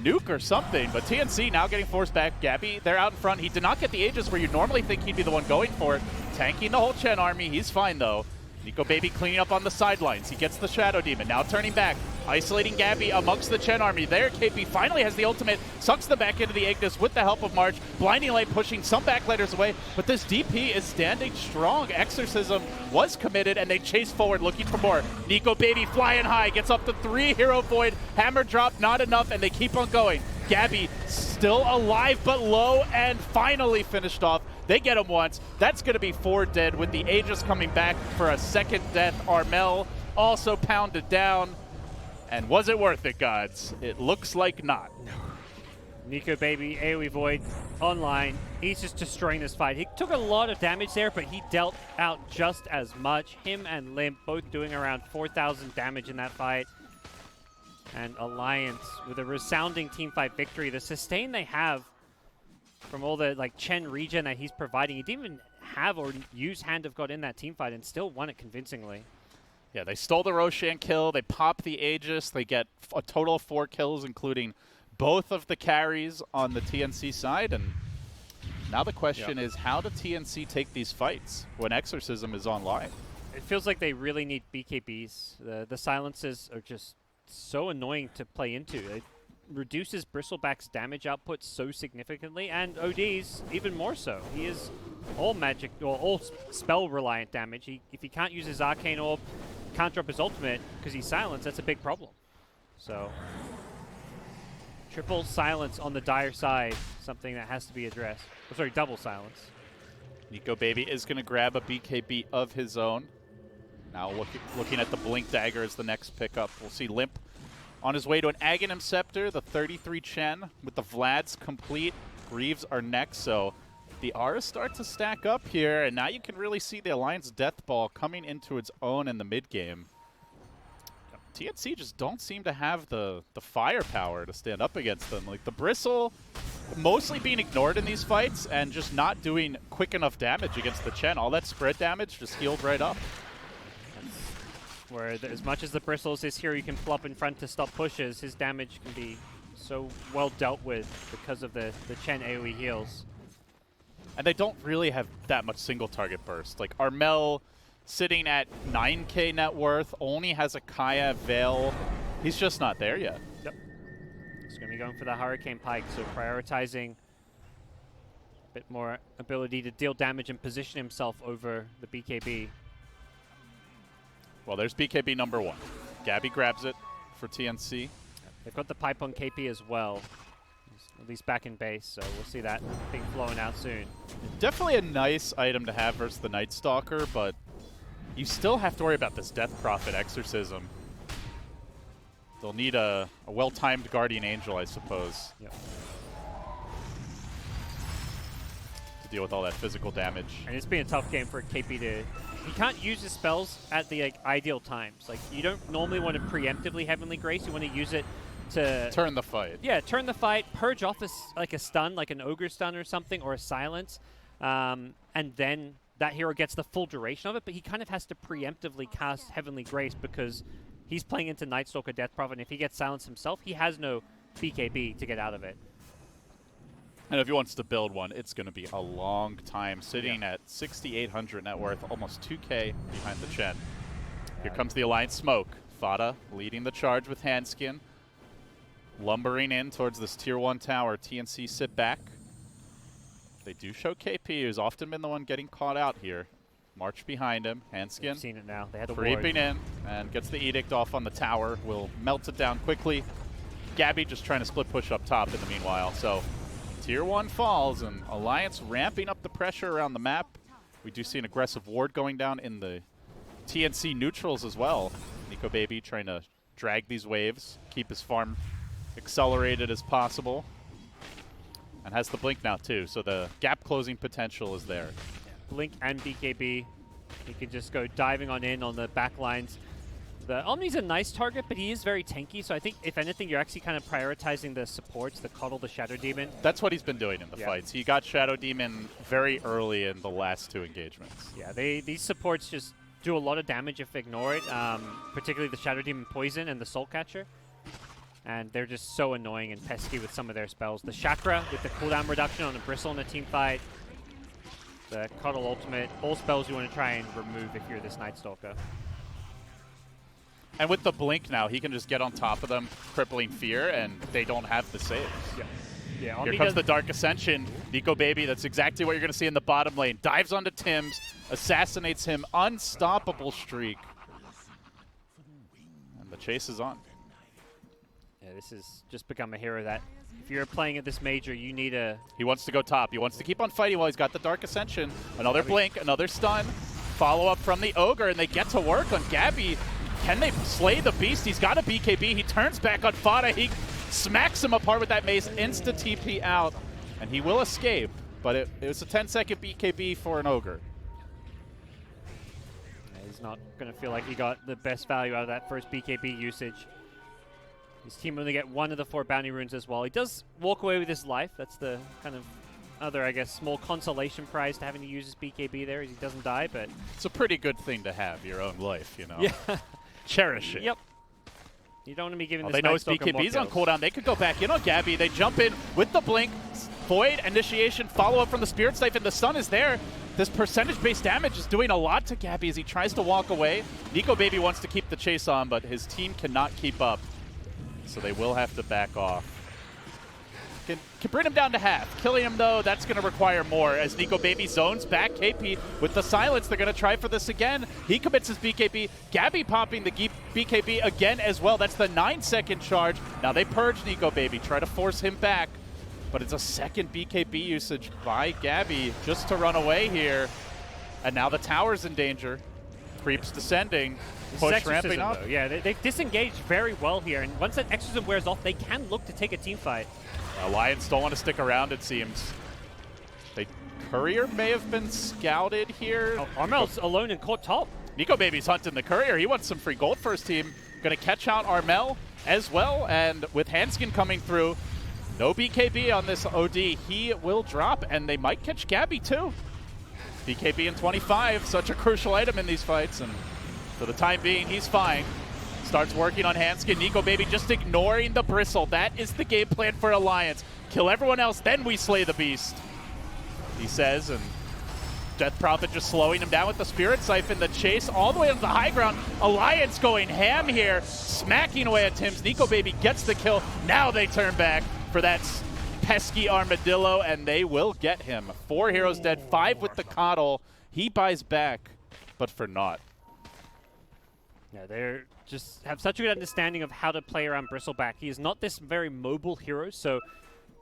nuke or something, but TNC now getting forced back. Gabby, they're out in front. He did not get the Aegis where you normally think he'd be the one going for it. Tanking the whole Chen army. He's fine though. Nico Baby cleaning up on the sidelines. He gets the Shadow Demon. Now turning back. Isolating Gabby amongst the Chen army. There, KP finally has the ultimate. Sucks them back into the Ignis with the help of March. Blinding Light pushing some backlighters away, but this DP is standing strong. Exorcism was committed, and they chase forward looking for more. Nico Baby flying high. Gets up to 3 Hero Void. Hammer drop, not enough, and they keep on going. Gabby still alive, but low, and finally finished off. They get him once. That's going to be 4 dead with the Aegis coming back for a second death. Armel also pounded down. And was it worth it, gods? It looks like not. Nico Baby, AoE Void, online. He's just destroying this fight. He took a lot of damage there, but he dealt out just as much. Him and Limp both doing around 4,000 damage in that fight. And Alliance with a resounding teamfight victory. The sustain they have from all the Chen regen that he's providing. He didn't even have or use Hand of God in that teamfight and still won it convincingly. Yeah, they stole the Roshan kill. They pop the Aegis. They get a total of 4 kills, including both of the carries on the TNC side. And now the question is, how do TNC take these fights when Exorcism is online? It feels like they really need BKBs. The silences are just so annoying to play into. It reduces Bristleback's damage output so significantly, and OD's even more so. He is all magic, or all spell reliant damage. If he can't use his Arcane Orb, can't drop his ultimate because he's silenced, that's a big problem. So, triple silence on the Dire side, something that has to be addressed. Oh, sorry, double silence. Nico Baby is going to grab a BKB of his own. Now looking at the Blink Dagger as the next pickup. We'll see Limp on his way to an Aghanim Scepter, the 33 Chen with the Vlads complete. Greaves are next, so the Auras start to stack up here, and now you can really see the Alliance Death Ball coming into its own in the mid-game. TNC just don't seem to have the firepower to stand up against them. Like, the Bristle mostly being ignored in these fights and just not doing quick enough damage against the Chen. All that spread damage just healed right up. Where as much as the Bristles, this hero you can flop in front to stop pushes, his damage can be so well dealt with because of the Chen AoE heals. And they don't really have that much single target burst. Like, Armel sitting at 9k net worth, only has a Kaya Veil. He's just not there yet. Yep. He's going to be going for the Hurricane Pike, so prioritizing a bit more ability to deal damage and position himself over the BKB. Well, there's BKB number 1. Gabby grabs it for TNC. They've got the pipe on KP as well. He's at least back in base, so we'll see that thing flowing out soon. Definitely a nice item to have versus the Night Stalker, but you still have to worry about this Death Prophet Exorcism. They'll need a well-timed Guardian Angel, I suppose. Yep. To deal with all that physical damage. And it's been a tough game for KP to... He can't use his spells at the ideal times. Like, you don't normally want to preemptively Heavenly Grace. You want to use it to... Turn the fight. Yeah, turn the fight, purge off a stun, like an Ogre stun or something, or a silence. And then that hero gets the full duration of it, but he kind of has to preemptively cast Heavenly Grace because he's playing into Night Stalker Death Prophet, and if he gets silenced himself, he has no BKB to get out of it. And if he wants to build one, it's going to be a long time. Sitting at 6,800 net worth, almost 2k behind the Chen. Here comes the Alliance Smoke. Fada leading the charge with Handskin. lumbering in towards this Tier 1 tower. TNC sit back. They do show KP, who's often been the one getting caught out here. March behind him. Hanskin. We've seen it now. They had a Creeping in and gets the edict off on the tower. Will melt it down quickly. Gabby just trying to split push up top in the meanwhile. So Tier 1 falls and Alliance ramping up the pressure around the map. We do see an aggressive ward going down in the TNC neutrals as well. Nico Baby trying to drag these waves, keep his farm accelerated as possible. And has the blink now too, so the gap closing potential is there. Blink and BKB. He can just go diving on in on the back lines. The Omni's a nice target, but he is very tanky, so I think, if anything, you're actually kind of prioritizing the supports, the Coddle, the Shadow Demon. That's what he's been doing in the fights. He got Shadow Demon very early in the last 2 engagements. Yeah, these supports just do a lot of damage if ignored, particularly the Shadow Demon Poison and the Soul Catcher. And they're just so annoying and pesky with some of their spells. The Chakra with the cooldown reduction on a Bristle in a team fight. The Coddle Ultimate. All spells you want to try and remove if you're this Night Stalker. And with the blink now, he can just get on top of them, crippling fear, and they don't have the saves. Yeah, Here comes the Dark Ascension. Nico Baby, that's exactly what you're going to see in the bottom lane. Dives onto Tim's, assassinates him, unstoppable streak. And the chase is on. Yeah, this has just become a hero that, if you're playing at this major, you need a... He wants to go top. He wants to keep on fighting while he's got the Dark Ascension. Another blink, another stun. Follow-up from the Ogre, and they get to work on Gabby. Can they slay the Beast? He's got a BKB. He turns back on Fada. He smacks him apart with that mace. Insta-TP out. And he will escape. But it was a 10-second BKB for an Ogre. Yeah, he's not going to feel like he got the best value out of that first BKB usage. His team only get 1 of the 4 bounty runes as well. He does walk away with his life. That's the kind of other, I guess, small consolation prize to having to use his BKB there, as he doesn't die, but... It's a pretty good thing to have, your own life, you know? Yeah. Cherish it. Yep. You don't want to be giving this They know his Night Stalker BKB's more on kills. cooldown. They could go back in on Gabby. They jump in with the blink. Void, initiation, follow-up from the Spirit Siphon. The stun is there. This percentage-based damage is doing a lot to Gabby as he tries to walk away. Nico Baby wants to keep the chase on, but his team cannot keep up. So they will have to back off. Can bring him down to half. Killing him, though, that's going to require more as Nico Baby zones back KP with the silence. They're going to try for this again. He commits his BKB. Gabby popping the BKB again as well. That's the 9-second charge. Now they purge Nico Baby, try to force him back. But it's a second BKB usage by Gabby just to run away here. And now the tower's in danger. Creeps descending. Push ramping up. Though. Yeah, they disengaged very well here. And once that Exorcism wears off, they can look to take a team fight. Alliance don't want to stick around, it seems. Courier may have been scouted here. Oh, Armel's alone and caught top. Nico Baby's hunting the Courier. He wants some free gold for his team. Going to catch out Armel as well. And with Hanskin coming through, no BKB on this OD. He will drop, and they might catch Gabby too. BKB in 25, such a crucial item in these fights. And for the time being, he's fine. Starts working on Hanskin. Nico Baby just ignoring the Bristle. That is the game plan for Alliance. Kill everyone else, then we slay the Beast, he says. And Death Prophet just slowing him down with the Spirit Siphon. The chase all the way on the high ground. Alliance going ham here, smacking away at Tim's. Nico Baby gets the kill. Now they turn back for that pesky Armadillo, and they will get him. 4 heroes dead, 5 with the Coddle. He buys back, but for naught. Yeah, they're just have such a good understanding of how to play around Bristleback. He is not this very mobile hero, so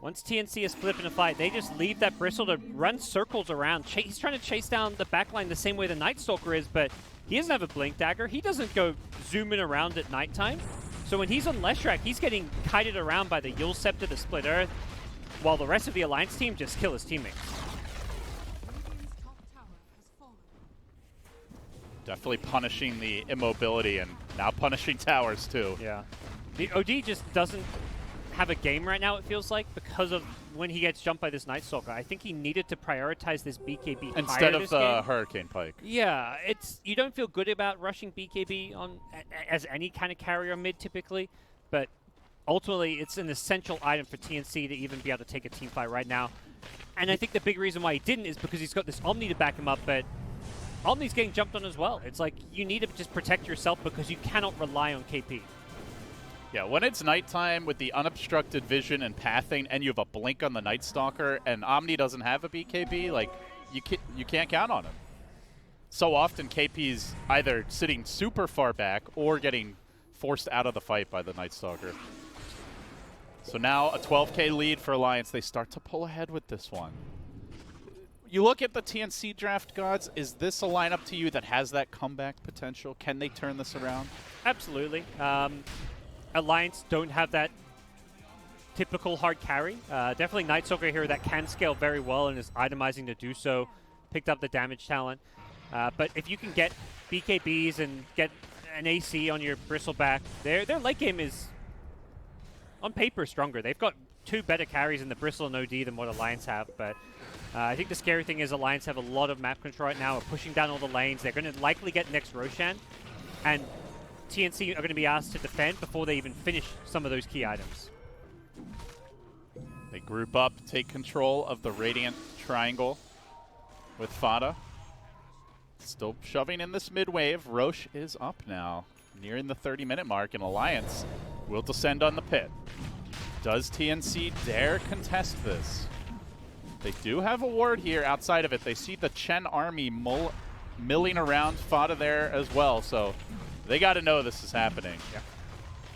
once TNC is split up in a fight, they just leave that Bristle to run circles around. He's trying to chase down the backline the same way the Night Stalker is, but he doesn't have a Blink Dagger. He doesn't go zooming around at nighttime. So when he's on Leshrac, he's getting kited around by the Yule Scepter, the Split Earth, while the rest of the Alliance team just kill his teammates. Definitely punishing the immobility and now punishing towers too. Yeah. The OD just doesn't have a game right now, it feels like, because of when he gets jumped by this Night Stalker. I think he needed to prioritize this BKB instead of this the game. Hurricane Pike. Yeah, you don't feel good about rushing BKB on as any kind of carrier mid typically, but ultimately it's an essential item for TNC to even be able to take a team fight right now. And I think the big reason why he didn't is because he's got this Omni to back him up, but Omni's getting jumped on as well. It's like you need to just protect yourself because you cannot rely on KP. Yeah, when it's nighttime with the unobstructed vision and pathing, and you have a blink on the Night Stalker, and Omni doesn't have a BKB, like, you can't count on him. So often KP's either sitting super far back or getting forced out of the fight by the Night Stalker. So now a 12K lead for Alliance. They start to pull ahead with this one. You look at the TNC draft, Gods, is this a lineup to you that has that comeback potential? Can they turn this around? Absolutely. Alliance don't have that typical hard carry. Definitely Night Stalker here that can scale very well and is itemizing to do so. Picked up the damage talent. But if you can get BKBs and get an AC on your Bristleback, their late game is, on paper, stronger. They've got 2 better carries in the Bristle and OD than what Alliance have. But I think the scary thing is Alliance have a lot of map control right now. Are pushing down all the lanes. They're going to likely get next Roshan. And TNC are going to be asked to defend before they even finish some of those key items. They group up, take control of the Radiant Triangle with Fada. Still shoving in this mid wave. Roche is up now, nearing the 30-minute mark, and Alliance will descend on the pit. Does TNC dare contest this? They do have a ward here outside of it. They see the Chen army milling around Fada there as well, so they got to know this is happening. Yeah.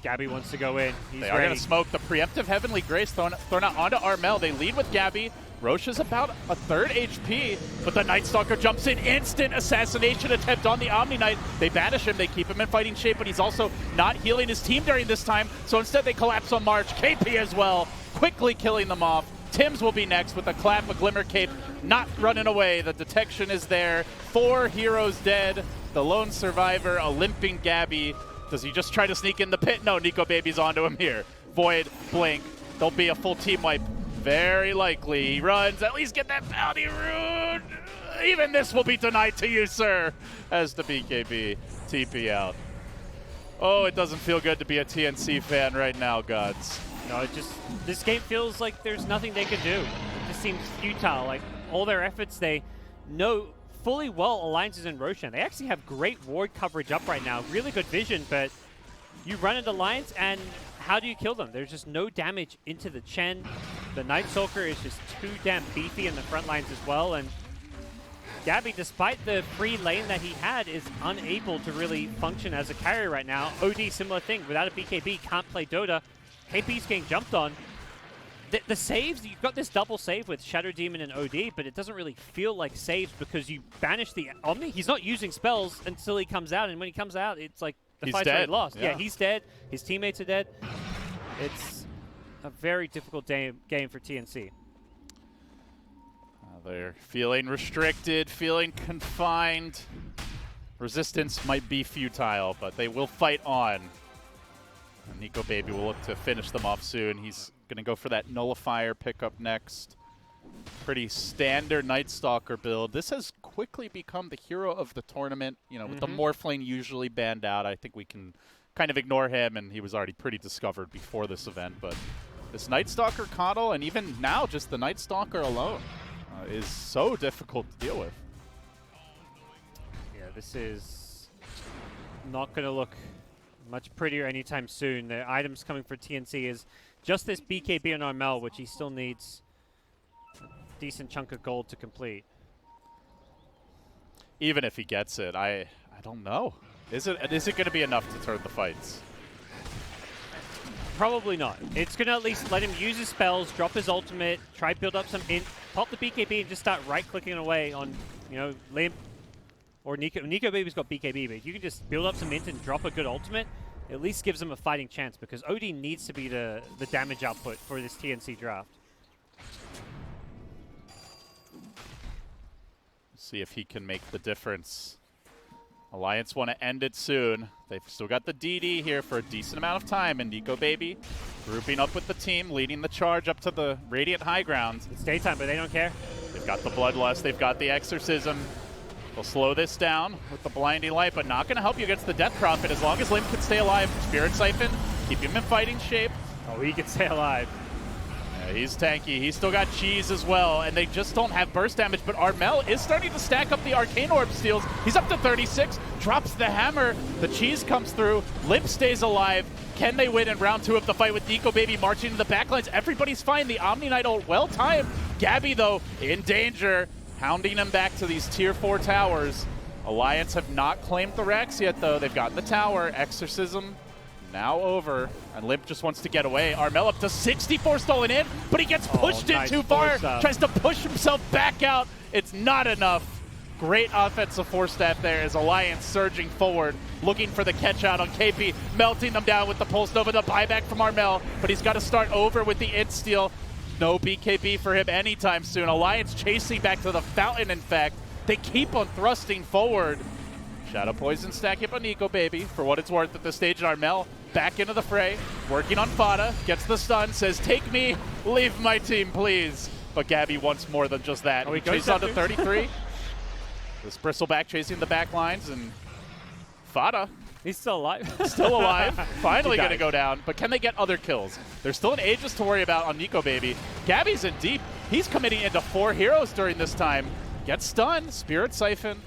Gabby wants to go in. He's They are going to smoke the preemptive Heavenly Grace thrown out onto Armel. They lead with Gabby. Roche is about a 3rd HP, but the Night Stalker jumps in. Instant assassination attempt on the Omni Knight. They banish him. They keep him in fighting shape, but he's also not healing his team during this time, so instead they collapse on March. KP as well, quickly killing them off. Tims will be next with a clap, a Glimmer Cape, not running away. The detection is there. 4 heroes dead. The lone survivor, a limping Gabby. Does he just try to sneak in the pit? No, Nico Baby's onto him here. Void, Blink. There'll be a full team wipe. Very likely. He runs. At least get that bounty rune. Even this will be denied to you, sir, as the BKB TP out. Oh, it doesn't feel good to be a TNC fan right now, Gods. No, this game feels like there's nothing they can do. It just seems futile. Like, all their efforts, they know fully well Alliance is in Roshan. They actually have great ward coverage up right now. Really good vision, but you run into Alliance, and how do you kill them? There's just no damage into the Chen. The Night Stalker is just too damn beefy in the front lines as well, and Gabby, despite the free lane that he had, is unable to really function as a carry right now. OD, similar thing. Without a BKB, can't play Dota. KP's getting jumped on. The saves, you've got this double save with Shadow Demon and OD, but it doesn't really feel like saves because you banish the Omni. He's not using spells until he comes out, and when he comes out, it's like the fight's already lost. Yeah, he's dead. His teammates are dead. It's a very difficult game for TNC. They're feeling restricted, feeling confined. Resistance might be futile, but they will fight on. And Nico Baby will look to finish them off soon. He's going to go for that Nullifier pickup next. Pretty standard Night Stalker build. This has quickly become the hero of the tournament. You know, with the Morphlane usually banned out, I think we can kind of ignore him, and he was already pretty discovered before this event. But this Night Stalker coddle, and even now just the Night Stalker alone, is so difficult to deal with. Yeah, this is not going to look much prettier anytime soon. The items coming for TNC is just this BKB on Armel, which he still needs a decent chunk of gold to complete. Even if he gets it, I don't know. Is it going to be enough to turn the fights? Probably not. It's going to at least let him use his spells, drop his ultimate, try build up some int, pop the BKB, and just start right-clicking away on, you know, Limp or Nico. Nico Baby's got BKB, but if you can just build up some int and drop a good ultimate, it at least gives him a fighting chance, because OD needs to be the damage output for this TNC draft. See if he can make the difference. Alliance want to end it soon. They've still got the DD here for a decent amount of time, and Nico Baby grouping up with the team, leading the charge up to the Radiant High Ground. It's daytime, but they don't care. They've got the Bloodlust, they've got the Exorcism. They'll slow this down with the Blinding Light, but not going to help you against the Death Prophet as long as Lim can stay alive. Spirit Siphon, keep him in fighting shape. Oh, he can stay alive. Yeah, he's tanky. He's still got cheese as well, and they just don't have burst damage, but Armel is starting to stack up the Arcane Orb steals. He's up to 36, drops the hammer. The cheese comes through. Lip stays alive. Can they win in round 2 of the fight with Nico Baby marching to the backlines? Everybody's fine. The Omni Knight ult well timed. Gabby, though, in danger, hounding him back to these tier 4 towers. Alliance have not claimed the Rex yet, though. They've gotten the tower. Exorcism now over, and Limp just wants to get away. Armel up to 64 stolen in, but he gets pushed in too far. Tries to push himself back out. It's not enough. Great offensive force staff there as Alliance surging forward, looking for the catch out on KP, melting them down with the Pulse Nova, the buyback from Armel, but he's got to start over with the insta-steal. No BKB for him anytime soon. Alliance chasing back to the fountain, in fact. They keep on thrusting forward. Shadow Poison stack up on Nico Baby for what it's worth at this stage. And Armel back into the fray, working on Fada, gets the stun, says, take me, leave my team, please. But Gabby wants more than just that. He chases on to 33. This Bristleback chasing the back lines, and Fada. He's still alive. Still alive. Finally going to go down. But can they get other kills? There's still an Aegis to worry about on Nico Baby. Gabby's in deep. He's committing into 4 heroes during this time. Gets stunned. Spirit Siphon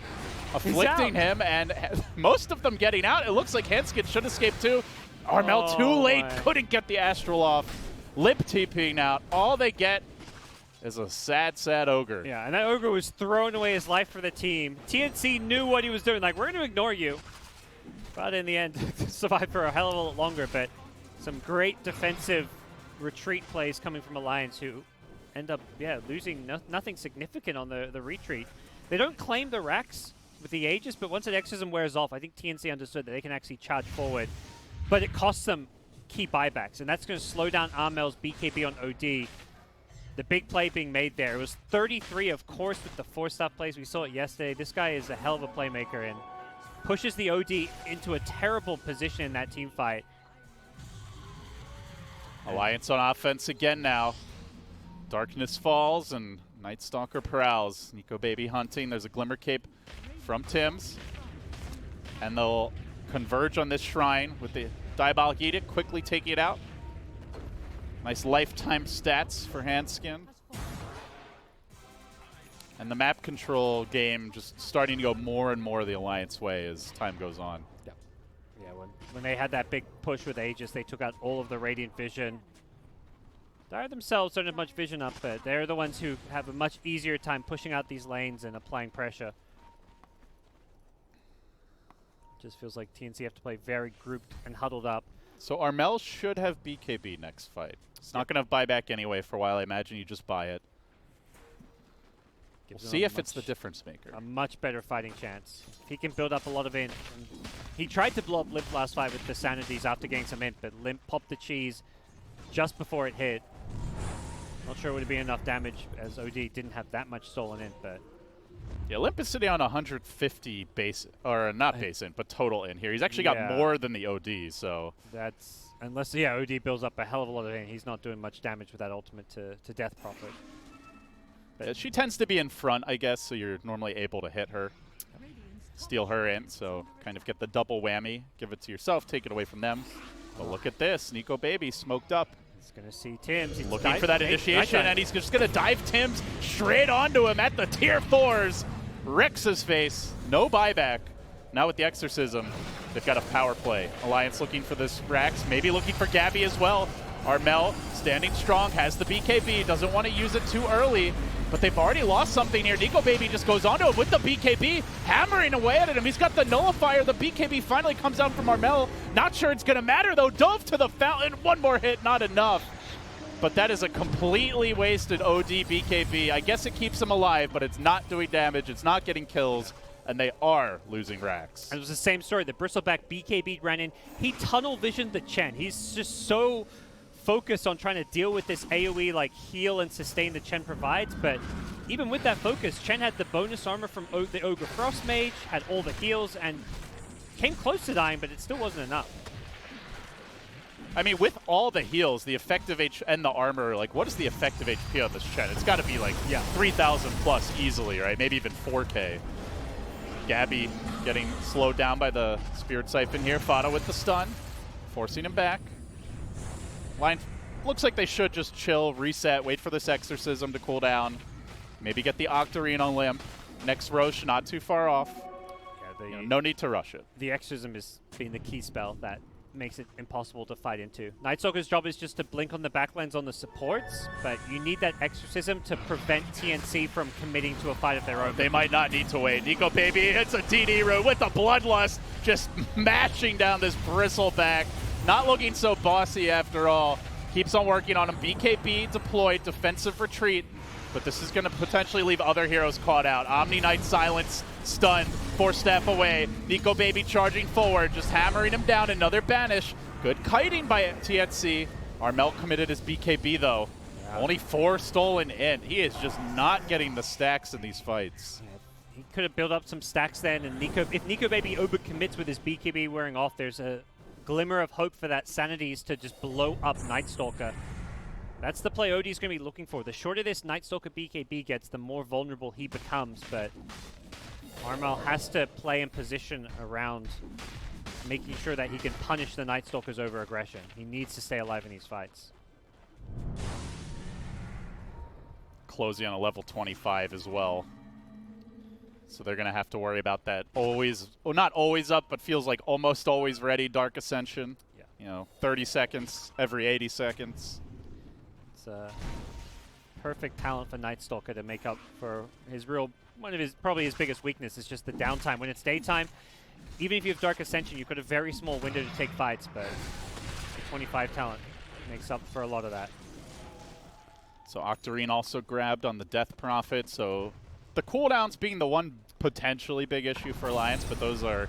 afflicting him, and most of them getting out. It looks like Hanskin should escape too. Armel too late. Couldn't get the Astral off. Lip TPing out. All they get is a sad, sad Ogre. Yeah, and that Ogre was throwing away his life for the team. TNC knew what he was doing. Like, we're going to ignore you. But in the end, survived for a hell of a lot longer. But some great defensive retreat plays coming from Alliance, who end up, losing nothing significant on the retreat. They don't claim the racks with the Aegis, but once an Exorcism wears off, I think TNC understood that they can actually charge forward. But it costs them key buybacks, and that's going to slow down Armel's BKB on OD. The big play being made there. It was 33, of course, with the 4-star plays. We saw it yesterday. This guy is a hell of a playmaker and pushes the OD into a terrible position in that team fight. Alliance on offense again now. Darkness falls and Night Stalker prowls. Nico Baby hunting. There's a Glimmer Cape from Tim's. And they'll converge on this shrine with the Diabolic Edict, quickly taking it out. Nice lifetime stats for Hanskin. And the map control game just starting to go more and more the Alliance way as time goes on. Yeah, when they had that big push with Aegis, they took out all of the Radiant Vision. Dire themselves don't have much vision up, but they're the ones who have a much easier time pushing out these lanes and applying pressure. Just feels like TNC have to play very grouped and huddled up. So Armel should have BKB next fight. It's not going to have buyback anyway for a while. I imagine you just buy it. We'll see if it's the difference maker. A much better fighting chance. If he can build up a lot of int. He tried to blow up Limp last fight with the Sanities after getting some int, but Limp popped the cheese just before it hit. Not sure it would be enough damage, as OD didn't have that much stolen int, but... Yeah, Limp is sitting on 150 base, or not base int, but total int here. He's actually got more than the OD, so... That's... Unless, OD builds up a hell of a lot of int, he's not doing much damage with that ultimate to Death Prophet. Yeah, she tends to be in front, I guess, so you're normally able to hit her. Steal her int, so kind of get the double whammy. Give it to yourself, take it away from them. But look at this, Nico Baby smoked up. He's going to see Tim's. He's looking for that initiation, and he's just going to dive Tim's straight onto him at the tier 4s. Wrecks his face. No buyback. Now with the Exorcism, they've got a power play. Alliance looking for this Rax, maybe looking for Gabby as well. Armel standing strong, has the BKB, doesn't want to use it too early, but they've already lost something here. Nico Baby just goes onto him with the BKB, hammering away at him. He's got the nullifier. The BKB finally comes out from Armel. Not sure it's going to matter, though. Dove to the fountain. One more hit, not enough. But that is a completely wasted OD BKB. I guess it keeps him alive, but it's not doing damage. It's not getting kills, and they are losing racks. And it was the same story. The Bristleback BKB ran in. He tunnel visioned the Chen. He's just so focused on trying to deal with this AoE like heal and sustain the Chen provides, but even with that focus, Chen had the bonus armor from the Ogre Frost Mage, had all the heals, and came close to dying, but it still wasn't enough. I mean, with all the heals, the effective HP and the armor, like, what is the effective HP on this Chen? It's got to be like 3,000 plus easily, right? Maybe even 4K. Gabby getting slowed down by the Spirit Siphon here. Fada with the stun, forcing him back. Line looks like they should just chill, reset, wait for this Exorcism to cool down. Maybe get the Octarine on Limp. Next Roche, not too far off. Yeah, no need to rush it. The Exorcism is being the key spell that makes it impossible to fight into. Nightstalker's job is just to blink on the backlands on the supports, but you need that exorcism to prevent TNC from committing to a fight of their own. They might not need to wait. Nico Baby hits a DD route with the Bloodlust, just mashing down this bristleback. Not looking so bossy after all. Keeps on working on him. BKB deployed, defensive retreat, but this is going to potentially leave other heroes caught out. Omni Knight silence, stunned, 4-step away. Nico Baby charging forward, just hammering him down. Another banish. Good kiting by TNC. Armel committed his BKB though. Yeah. Only 4 stolen in. He is just not getting the stacks in these fights. Yeah, he could have built up some stacks then, and if Nico Baby overcommits with his BKB wearing off, there's a glimmer of hope for that Sanities to just blow up Nightstalker. That's the play OD's going to be looking for. The shorter this Nightstalker BKB gets, the more vulnerable he becomes, but Armel has to play in position around making sure that he can punish the Nightstalker's over-aggression. He needs to stay alive in these fights. Closing on a level 25 as well. So they're going to have to worry about that always, well, not always up, but feels like almost always ready Dark Ascension. Yeah. You know, 30 seconds every 80 seconds. It's a perfect talent for Nightstalker to make up for his probably his biggest weakness is just the downtime. When it's daytime, even if you have Dark Ascension, you've got a very small window to take fights, but the 25 talent makes up for a lot of that. So Octarine also grabbed on the Death Prophet, so the cooldowns being the one potentially big issue for Alliance, but those are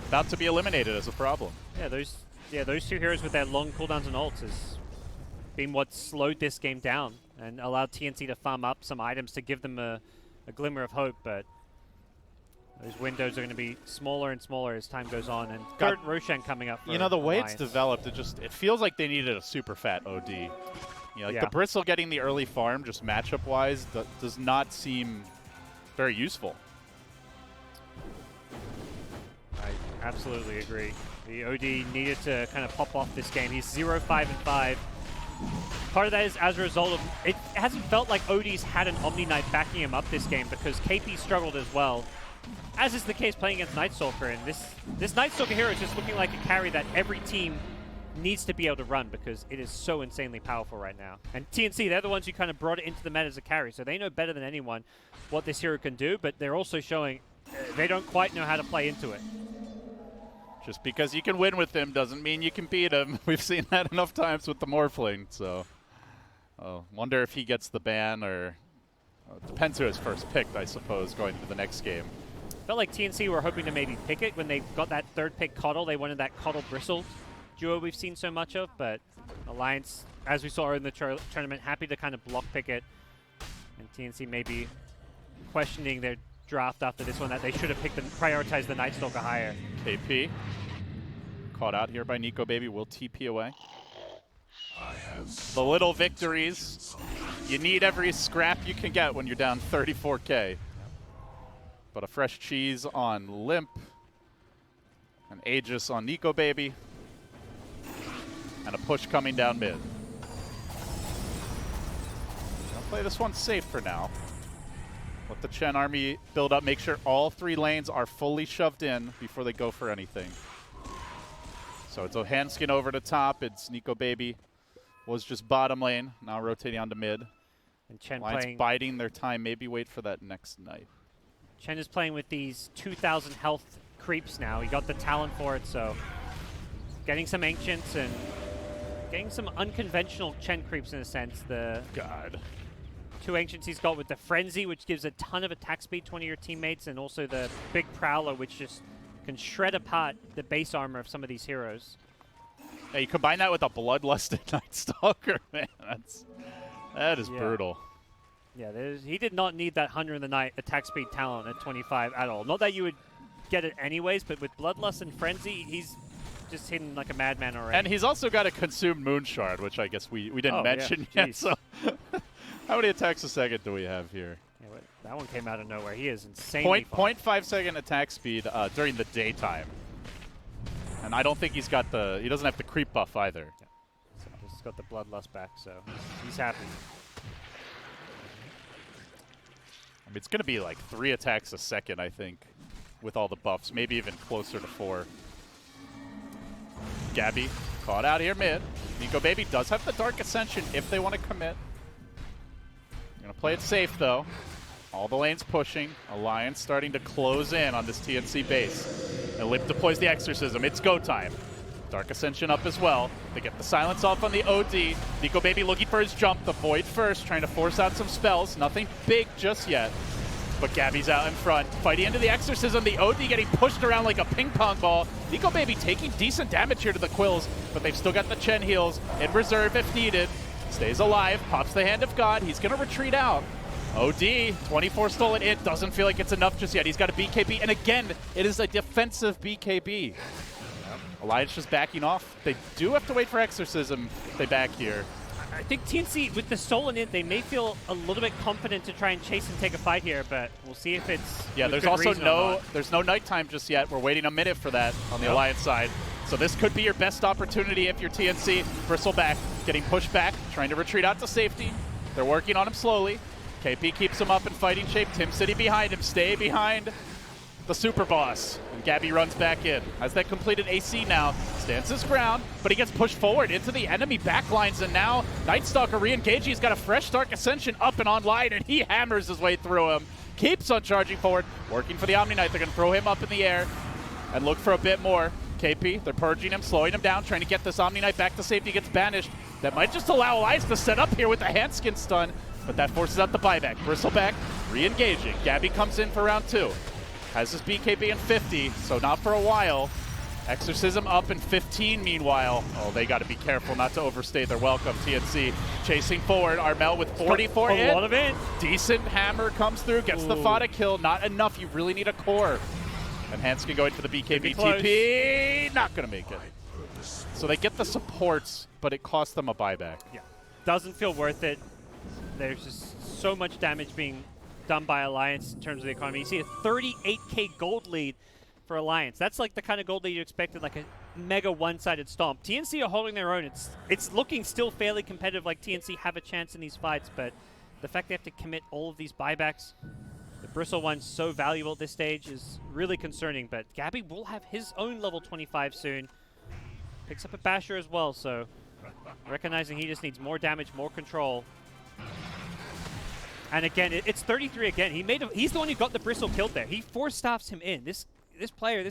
about to be eliminated as a problem. Yeah, those two heroes with their long cooldowns and ults has been what slowed this game down and allowed TNC to farm up some items to give them a glimmer of hope, but those windows are going to be smaller and smaller as time goes on, and got Roshan coming up for the way Alliance. it's developed, it feels like they needed a super fat OD. You know, like the Bristle getting the early farm, just matchup-wise, does not seem very useful. I absolutely agree. The OD needed to kind of pop off this game. He's 0-5-5. Part of that is as a result of, it hasn't felt like OD's had an Omni Knight backing him up this game because KP struggled as well, as is the case playing against Nightstalker, and this Nightstalker hero is just looking like a carry that every team needs to be able to run because it is so insanely powerful right now. And TNC, they're the ones who kind of brought it into the meta as a carry, so they know better than anyone what this hero can do, but they're also showing they don't quite know how to play into it. Just because you can win with him doesn't mean you can beat him. We've seen that enough times with the Morphling, so wonder if he gets the ban, or depends who is first picked, I suppose, going into the next game. Felt like TNC were hoping to maybe pick it when they got that third pick Coddle. They wanted that Coddle Bristle duo we've seen so much of, but Alliance, as we saw in the tournament, happy to kind of block pick it, and TNC maybe questioning their draft after this one, that they should have picked and prioritized the Nightstalker higher. KP caught out here by Nico Baby, will TP away. The little victories, you need every scrap you can get when you're down 34K. But a fresh cheese on Limp, an Aegis on Nico Baby, and a push coming down mid. I'll play this one safe for now. Let the Chen army build up, make sure all 3 lanes are fully shoved in before they go for anything. So it's Ohanskin over to top, it's Nico Baby. Was just bottom lane, now rotating onto mid. And Chen Lions playing, biding their time, maybe wait for that next knight. Chen is playing with these 2,000 health creeps now. He got the talent for it, so getting some Ancients and getting some unconventional Chen creeps in a sense. The 2 Ancients he's got with the Frenzy, which gives a ton of attack speed to one of your teammates, and also the Big Prowler, which just can shred apart the base armor of some of these heroes. Yeah, you combine that with a Bloodlusted Nightstalker, man, that is brutal. Yeah, he did not need that Hunter in the Night attack speed talent at 25 at all. Not that you would get it anyways, but with Bloodlust and Frenzy, he's just hitting like a madman already. And he's also got a consumed Moonshard, which I guess we didn't mention yet. So how many attacks a second do we have here? Yeah, that one came out of nowhere. He is insanely fast. 0.5 second attack speed during the daytime. And I don't think he doesn't have the creep buff either. Yeah. So he's got the Bloodlust back, so he's happy. I mean, it's going to be like 3 attacks a second, I think, with all the buffs. Maybe even closer to 4. Gabby caught out here mid. Nico Baby does have the Dark Ascension if they want to commit. Gonna play it safe though. All the lanes pushing. Alliance starting to close in on this TNC base. And Lip deploys the Exorcism. It's go time. Dark Ascension up as well. They get the silence off on the OD. Nico Baby looking for his jump. The Void first, trying to force out some spells. Nothing big just yet. But Gabby's out in front. Fighting into the Exorcism. The OD getting pushed around like a ping pong ball. Nico Baby taking decent damage here to the Quills, but they've still got the Chen heals in reserve if needed. Stays alive, pops the Hand of God. He's going to retreat out. OD, 24 stolen. It doesn't feel like it's enough just yet. He's got a BKB, and again, it is a defensive BKB. Alliance just backing off. They do have to wait for Exorcism if they back here. I think TNC, with the stolen int, they may feel a little bit confident to try and chase and take a fight here, but we'll see if it's Yeah, there's also no nighttime just yet. We're waiting a minute for that on the Alliance side. So this could be your best opportunity if you're TNC. Bristleback getting pushed back, trying to retreat out to safety. They're working on him slowly. KP keeps him up in fighting shape. Tim City behind him. Stay behind the super boss. And Gabby runs back in. Has that completed AC now. Stands his ground, but he gets pushed forward into the enemy backlines, and now Nightstalker re-engaging. He's got a fresh Dark Ascension up and online, and he hammers his way through him. Keeps on charging forward, working for the Omni Knight. They're going to throw him up in the air and look for a bit more. KP, they're purging him, slowing him down, trying to get this Omni Knight back to safety. Gets banished. That might just allow Elias to set up here with the Handskin stun, but that forces out the buyback. Bristleback re-engaging. Gabby comes in for round 2. Has his BKB in 50, so not for a while. Exorcism up in 15 meanwhile. Oh, they got to be careful not to overstay their welcome. TNC chasing forward. Armel with 44 in. A lot of it. Decent hammer comes through, gets the Fada kill. Not enough, you really need a core. And Hanskin going for the BKB TP. Not going to make it. So they get the supports, but it costs them a buyback. Yeah, doesn't feel worth it. There's just so much damage being done by Alliance in terms of the economy. You see a 38k gold lead for Alliance. That's like the kind of gold lead you expected, like a mega one-sided stomp. TNC are holding their own. It's looking still fairly competitive, like TNC have a chance in these fights, but the fact they have to commit all of these buybacks, the Bristle one's so valuable at this stage, is really concerning. But Gabby will have his own level 25 soon. Picks up a Basher as well, so recognizing he just needs more damage, more control. And again, it's 33 again. He's the one who got the Bristle killed there. He four-staffs him in. This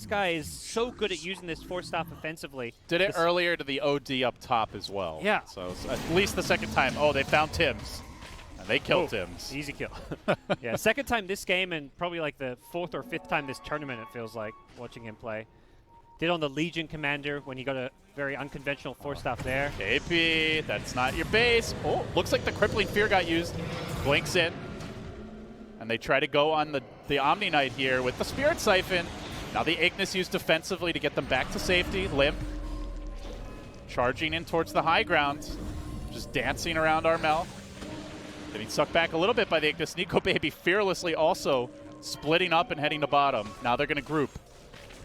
guy is so good at using this four-staff offensively. Did it earlier to the OD up top as well. Yeah. So at least the second time. Oh, they found Tim's. And they killed Tim's. Easy kill. Yeah, second time this game, and probably like the 4th or 5th time this tournament, it feels like, watching him play. Did on the Legion Commander when he got a very unconventional four-staff there. KP, that's not your base. Oh, looks like the Crippling Fear got used. Blinks in. And they try to go on the Omni Knight here with the Spirit Siphon. Now the Ignis used defensively to get them back to safety. Limp. Charging in towards the high ground. Just dancing around Armel. Getting sucked back a little bit by the Ignis. Nico Baby fearlessly also splitting up and heading to bottom. Now they're going to group.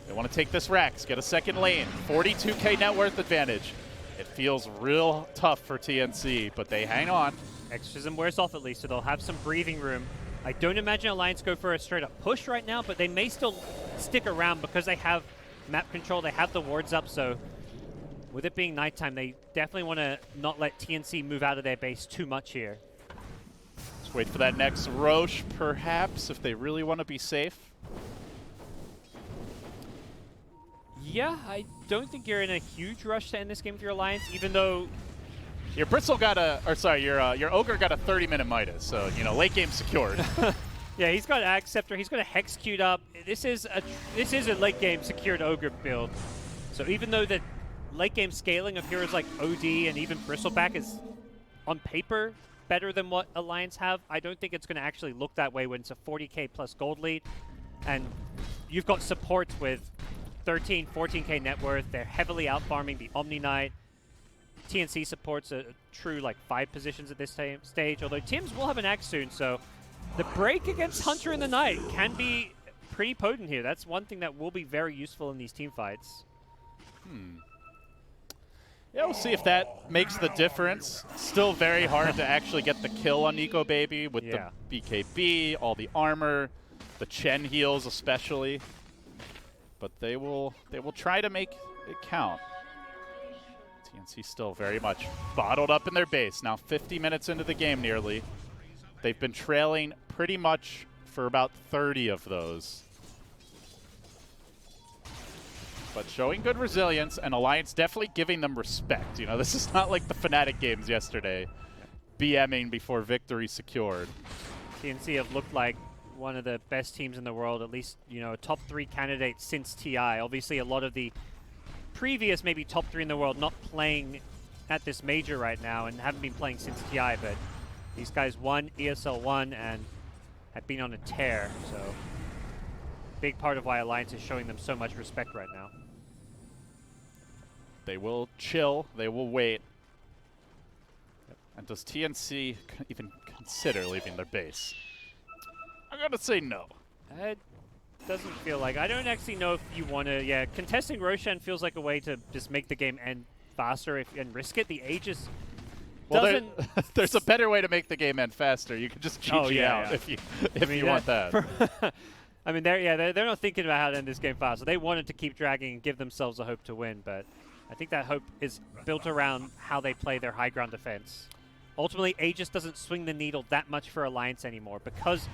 They want to take this Rax, get a second lane. 42k net worth advantage. It feels real tough for TNC, but they hang on. Exorcism wears off at least, so they'll have some breathing room. I don't imagine Alliance go for a straight-up push right now, but they may still stick around because they have map control, they have the wards up, so with it being nighttime, they definitely want to not let TNC move out of their base too much here. Let's wait for that next Roche, perhaps, if they really want to be safe. Yeah, I don't think you're in a huge rush to end this game with your Alliance, even though your Bristle got your Ogre got a 30-minute Midas, so, you know, late game secured. Yeah, he's got Axe Scepter, he's got a Hex queued up. This is a late game secured Ogre build. So even though the late game scaling of heroes like OD and even Bristleback is on paper better than what Alliance have, I don't think it's going to actually look that way when it's a 40k plus gold lead. And you've got supports with 13, 14k net worth. They're heavily out-farming the Omni Knight. TNC supports a true, like, 5 positions at this stage, although Tim's will have an axe soon, so the break against Hunter in the Night can be pretty potent here. That's one thing that will be very useful in these team fights. Yeah, we'll see if that makes the difference. Still very hard to actually get the kill on Nico Baby with the BKB, all the armor, the Chen heals especially. But they will try to make it count. TNC still very much bottled up in their base. Now 50 minutes into the game nearly. They've been trailing pretty much for about 30 of those. But showing good resilience, and Alliance definitely giving them respect. You know, this is not like the Fnatic games yesterday, BMing before victory secured. TNC have looked like one of the best teams in the world, at least, you know, a top 3 candidate since TI. Obviously, a lot of the previous maybe top 3 in the world not playing at this major right now and haven't been playing since TI, but these guys won ESL 1 and have been on a tear, so big part of why Alliance is showing them so much respect right now. They will chill, they will wait. And does TNC even consider leaving their base? I'm gonna say no. It doesn't feel like. I don't actually know if you want to. Yeah, contesting Roshan feels like a way to just make the game end faster and risk it. The Aegis doesn't. There's a better way to make the game end faster. You can just GG out if you want that. I mean, they're not thinking about how to end this game faster. They wanted to keep dragging and give themselves a hope to win, but I think that hope is built around how they play their high ground defense. Ultimately, Aegis doesn't swing the needle that much for Alliance anymore because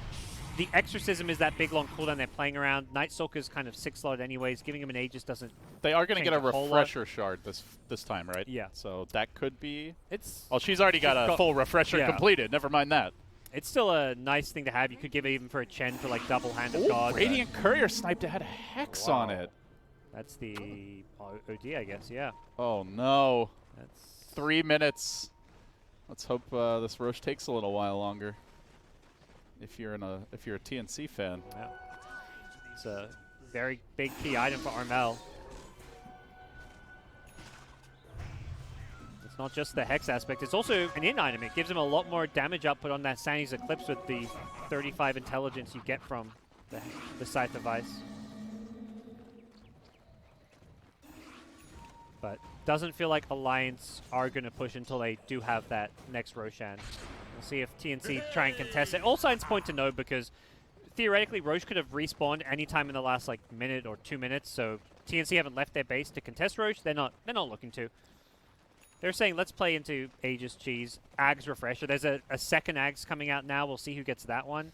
the Exorcism is that big long cooldown they're playing around. Night Stalker's kind of 6-slot anyways. Giving him an Aegis doesn't. They are going to get a whole refresher shard this time, right? Yeah. So that could be. It's. Oh, she's already got a full refresher completed. Never mind that. It's still a nice thing to have. You could give it even for a Chen for like double hand of God. Radiant Courier sniped. It had a Hex on it. That's the OD, I guess. Yeah. Oh no. That's 3 minutes. Let's hope this Roche takes a little while longer. If you're a TNC fan. Yeah. It's a very big key item for Armel. It's not just the Hex aspect, it's also an in item. It gives him a lot more damage output on that Sandy's Eclipse with the 35 intelligence you get from the Scythe device. But doesn't feel like Alliance are going to push until they do have that next Roshan. We'll see if TNC try and contest it. All signs point to no because theoretically Roche could have respawned anytime in the last like minute or 2 minutes. So TNC haven't left their base to contest Roche. They're not looking to. They're saying let's play into Aegis Cheese. Ags Refresher. There's a second Ags coming out now. We'll see who gets that one.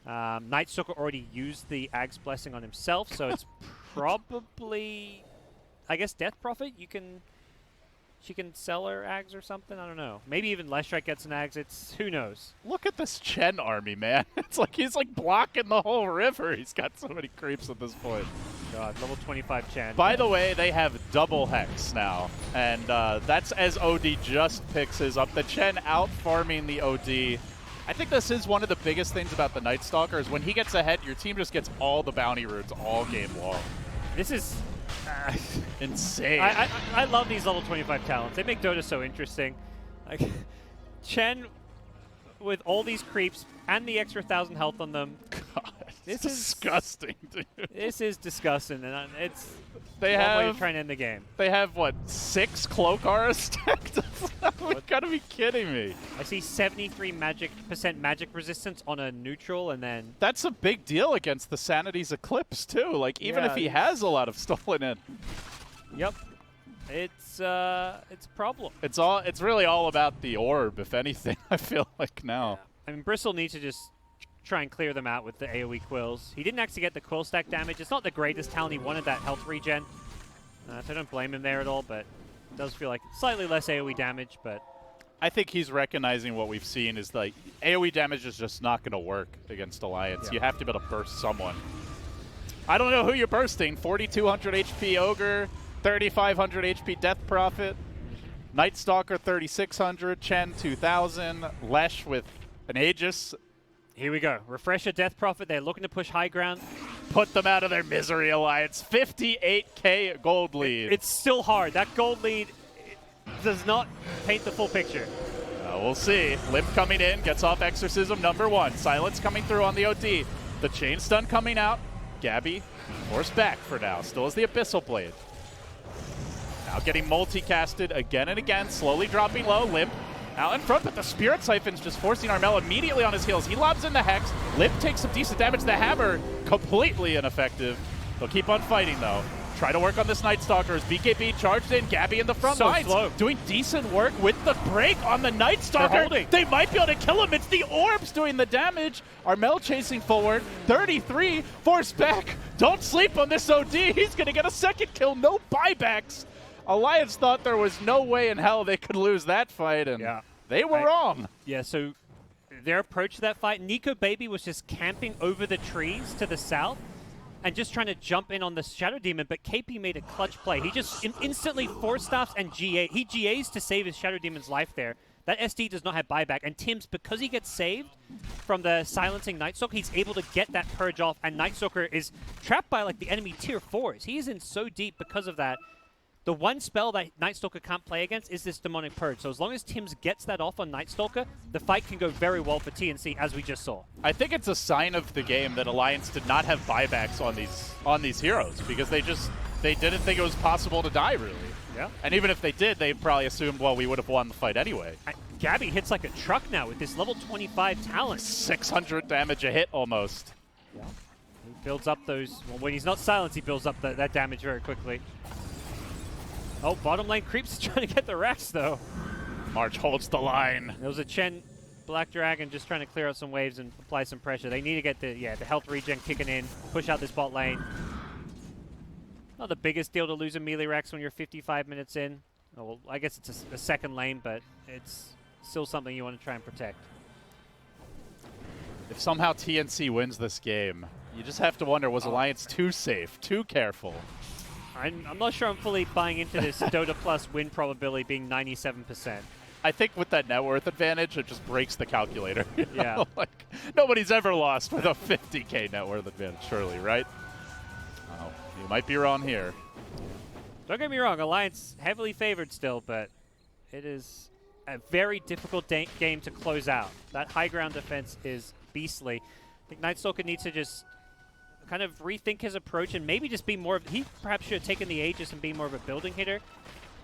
Night Stalker already used the Ags Blessing on himself, so it's probably, I guess, Death Prophet. She can sell her Ags or something. I don't know. Maybe even Leshrac gets an Ags. It's who knows. Look at this Chen army, man. It's like he's like blocking the whole river. He's got so many creeps at this point. God, level 25 Chen. By the way, they have double Hex now, and that's as OD just picks his up. The Chen out farming the OD. I think this is one of the biggest things about the Night Stalker is when he gets ahead, your team just gets all the bounty runes all game long. This is insane. I love these level 25 talents. They make Dota so interesting. Like Chen with all these creeps and the extra 1,000 health on them. God, this is disgusting, dude. This is disgusting, and it's they one have way to try and end the game. They have what, 6 cloak auras stacked? You gotta be kidding me. I see 73% magic resistance on a neutral, and then that's a big deal against the Sanity's Eclipse too. Like even if he has a lot of stolen in. Yep. It's a problem. It's really all about the orb, if anything. I feel like now. Yeah. I mean, Bristle needs to just try and clear them out with the AoE quills. He didn't actually get the quill stack damage. It's not the greatest talent. He wanted that health regen, so I don't blame him there at all. But it does feel like slightly less AoE damage. But I think he's recognizing what we've seen is like AoE damage is just not going to work against Alliance. You have to be able to burst someone. I don't know who you're bursting. 4,200 HP Ogre. 3,500 HP Death Prophet, Night Stalker 3,600, Chen 2,000, Lesh with an Aegis. Here we go. Refresher Death Prophet. They're looking to push high ground. Put them out of their misery, Alliance. 58k gold lead. It's still hard. That gold lead does not paint the full picture. We'll see. Limp coming in, gets off Exorcism #1. Silence coming through on the OD. The Chain Stun coming out. Gabby forced back for now. Still has the Abyssal Blade. Now getting multicasted again and again, slowly dropping low. Limp out in front, but the Spirit Siphon's just forcing Armel immediately on his heels. He lobs in the Hex. Limp takes some decent damage. The Hammer completely ineffective. They'll keep on fighting though. try to work on this Night Stalker as BKB charged in. Gabby in the front So lines, slow. doing decent work with the break on the Night Stalker. holding. They might be able to kill him. It's the orbs doing the damage. Armel chasing forward. 33, forced back. Don't sleep on this OD. He's going to get a second kill. No buybacks. Alliance thought there was no way in hell they could lose that fight, and they were wrong. Yeah, so their approach to that fight, Nico Baby was just camping over the trees to the south and just trying to jump in on the Shadow Demon, but KP made a clutch play. He just instantly 4-staffs and GA. He GAs to save his Shadow Demon's life there. That SD does not have buyback, and Tim's, because he gets saved from the silencing Night Stalker, he's able to get that purge off, and Night Stalker is trapped by like the enemy tier 4s. He is in so deep because of that. The one spell that Night Stalker can't play against is this Demonic Purge. So as long as Tim's gets that off on Night Stalker, the fight can go very well for TNC, as we just saw. I think it's a sign of the game that Alliance did not have buybacks on these heroes, because they didn't think it was possible to die, really. Yeah. And even if they did, they probably assumed, well, we would have won the fight anyway. Gabby hits like a truck now with this level 25 talent. 600 damage a hit almost. Yeah. He builds up those, well, when he's not silenced, he builds up that damage very quickly. Oh, bottom lane creeps trying to get the Rex, though. March holds the line. There was a Chen Black Dragon just trying to clear out some waves and apply some pressure. They need to get the health regen kicking in, push out this bot lane. Not the biggest deal to lose a melee Rex when you're 55 minutes in. Oh, well, I guess it's a second lane, but it's still something you want to try and protect. If somehow TNC wins this game, you just have to wonder, was Alliance too safe, too careful? I'm not sure I'm fully buying into this Dota Plus win probability being 97%. I think with that net worth advantage, it just breaks the calculator. You know? Yeah. Like, nobody's ever lost with a 50K net worth advantage, surely, right? Oh, you might be wrong here. Don't get me wrong, Alliance heavily favored still, but it is a very difficult game to close out. That high ground defense is beastly. I think Night Stalker needs to just kind of rethink his approach and maybe just be more of, he perhaps should have taken the Aegis and be more of a building hitter.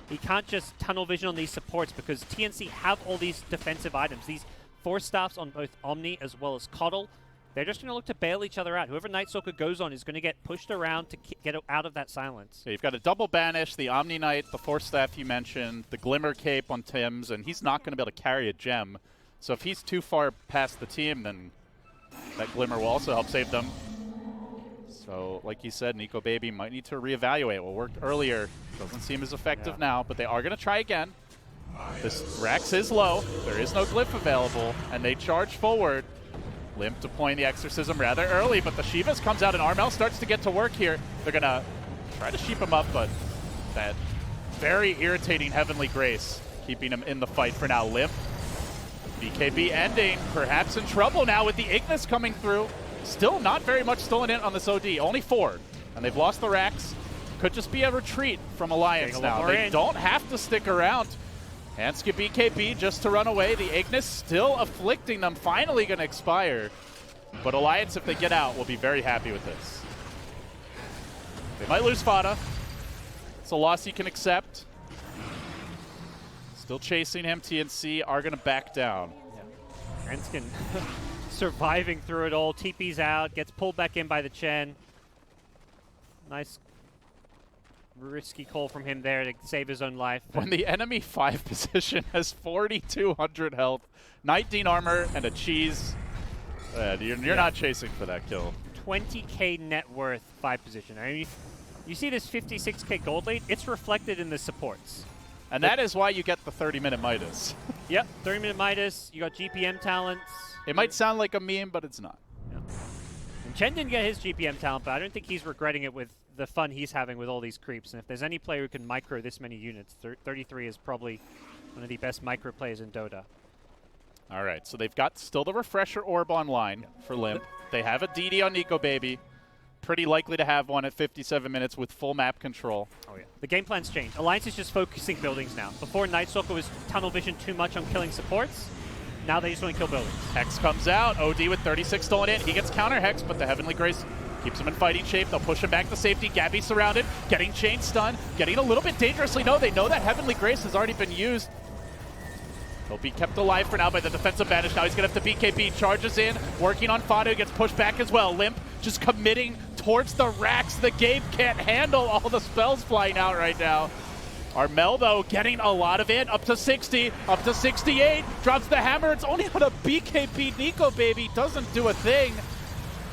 He can't just tunnel vision on these supports because TNC have all these defensive items. These 4-staffs on both Omni as well as Coddle. They're just going to look to bail each other out. Whoever Night Stalker goes on is going to get pushed around to get out of that silence. So you've got a double banish, the Omni Knight, the 4-staff you mentioned, the Glimmer Cape on Tim's, and he's not going to be able to carry a gem. So if he's too far past the team, then that Glimmer will also help save them. So, like you said, Nico Baby might need to reevaluate what worked earlier. Doesn't seem as effective now, but they are going to try again. This Rex is low. There is no glyph available, and they charge forward. Limp deploying the Exorcism rather early, but the Shivas comes out, and Armel starts to get to work here. They're going to try to sheep him up, but that very irritating Heavenly Grace keeping him in the fight for now. Limp, BKB ending, perhaps in trouble now with the Ignis coming through. Still not very much stolen in on this OD, only 4. And they've lost the Rax. Could just be a retreat from Alliance now. They don't have to stick around. Hanska BKB just to run away. The Ignis still afflicting them, finally going to expire. But Alliance, if they get out, will be very happy with this. They might lose Fada. It's a loss you can accept. Still chasing him. TNC are going to back down. Yeah. Hanskin surviving through it all. TP's out, gets pulled back in by the Chen. Nice risky call from him there to save his own life. When the enemy 5 position has 4,200 health, 19 armor, and a cheese, you're not chasing for that kill. 20k net worth 5 position. I mean, you see this 56k gold lead, it's reflected in the supports. And that is why you get the 30-minute Midas. Yep, 30-minute Midas, you got GPM talents. It might sound like a meme, but it's not. Yeah. And Chen didn't get his GPM talent, but I don't think he's regretting it with the fun he's having with all these creeps. And if there's any player who can micro this many units, 33 is probably one of the best micro players in Dota. All right, so they've got still the Refresher Orb online for Limp. They have a DD on Nico Baby. Pretty likely to have one at 57 minutes with full map control. Oh yeah. The game plan's changed. Alliance is just focusing buildings now. Before, Night Stalker was tunnel vision too much on killing supports. Now they just want to kill buildings. Hex comes out. OD with 36 stolen in. He gets counter Hex, but the Heavenly Grace keeps him in fighting shape. They'll push him back to safety. Gabby surrounded, getting chain stun, getting a little bit dangerously. No, they know that Heavenly Grace has already been used. He'll be kept alive for now by the defensive banish. Now he's going to have to BKB. Charges in, working on Fado, gets pushed back as well. Limp just committing towards the racks. The game can't handle all the spells flying out right now. Armel, though, getting a lot of it, up to 60, up to 68, drops the hammer. It's only on a BKB Nico, baby. Doesn't do a thing.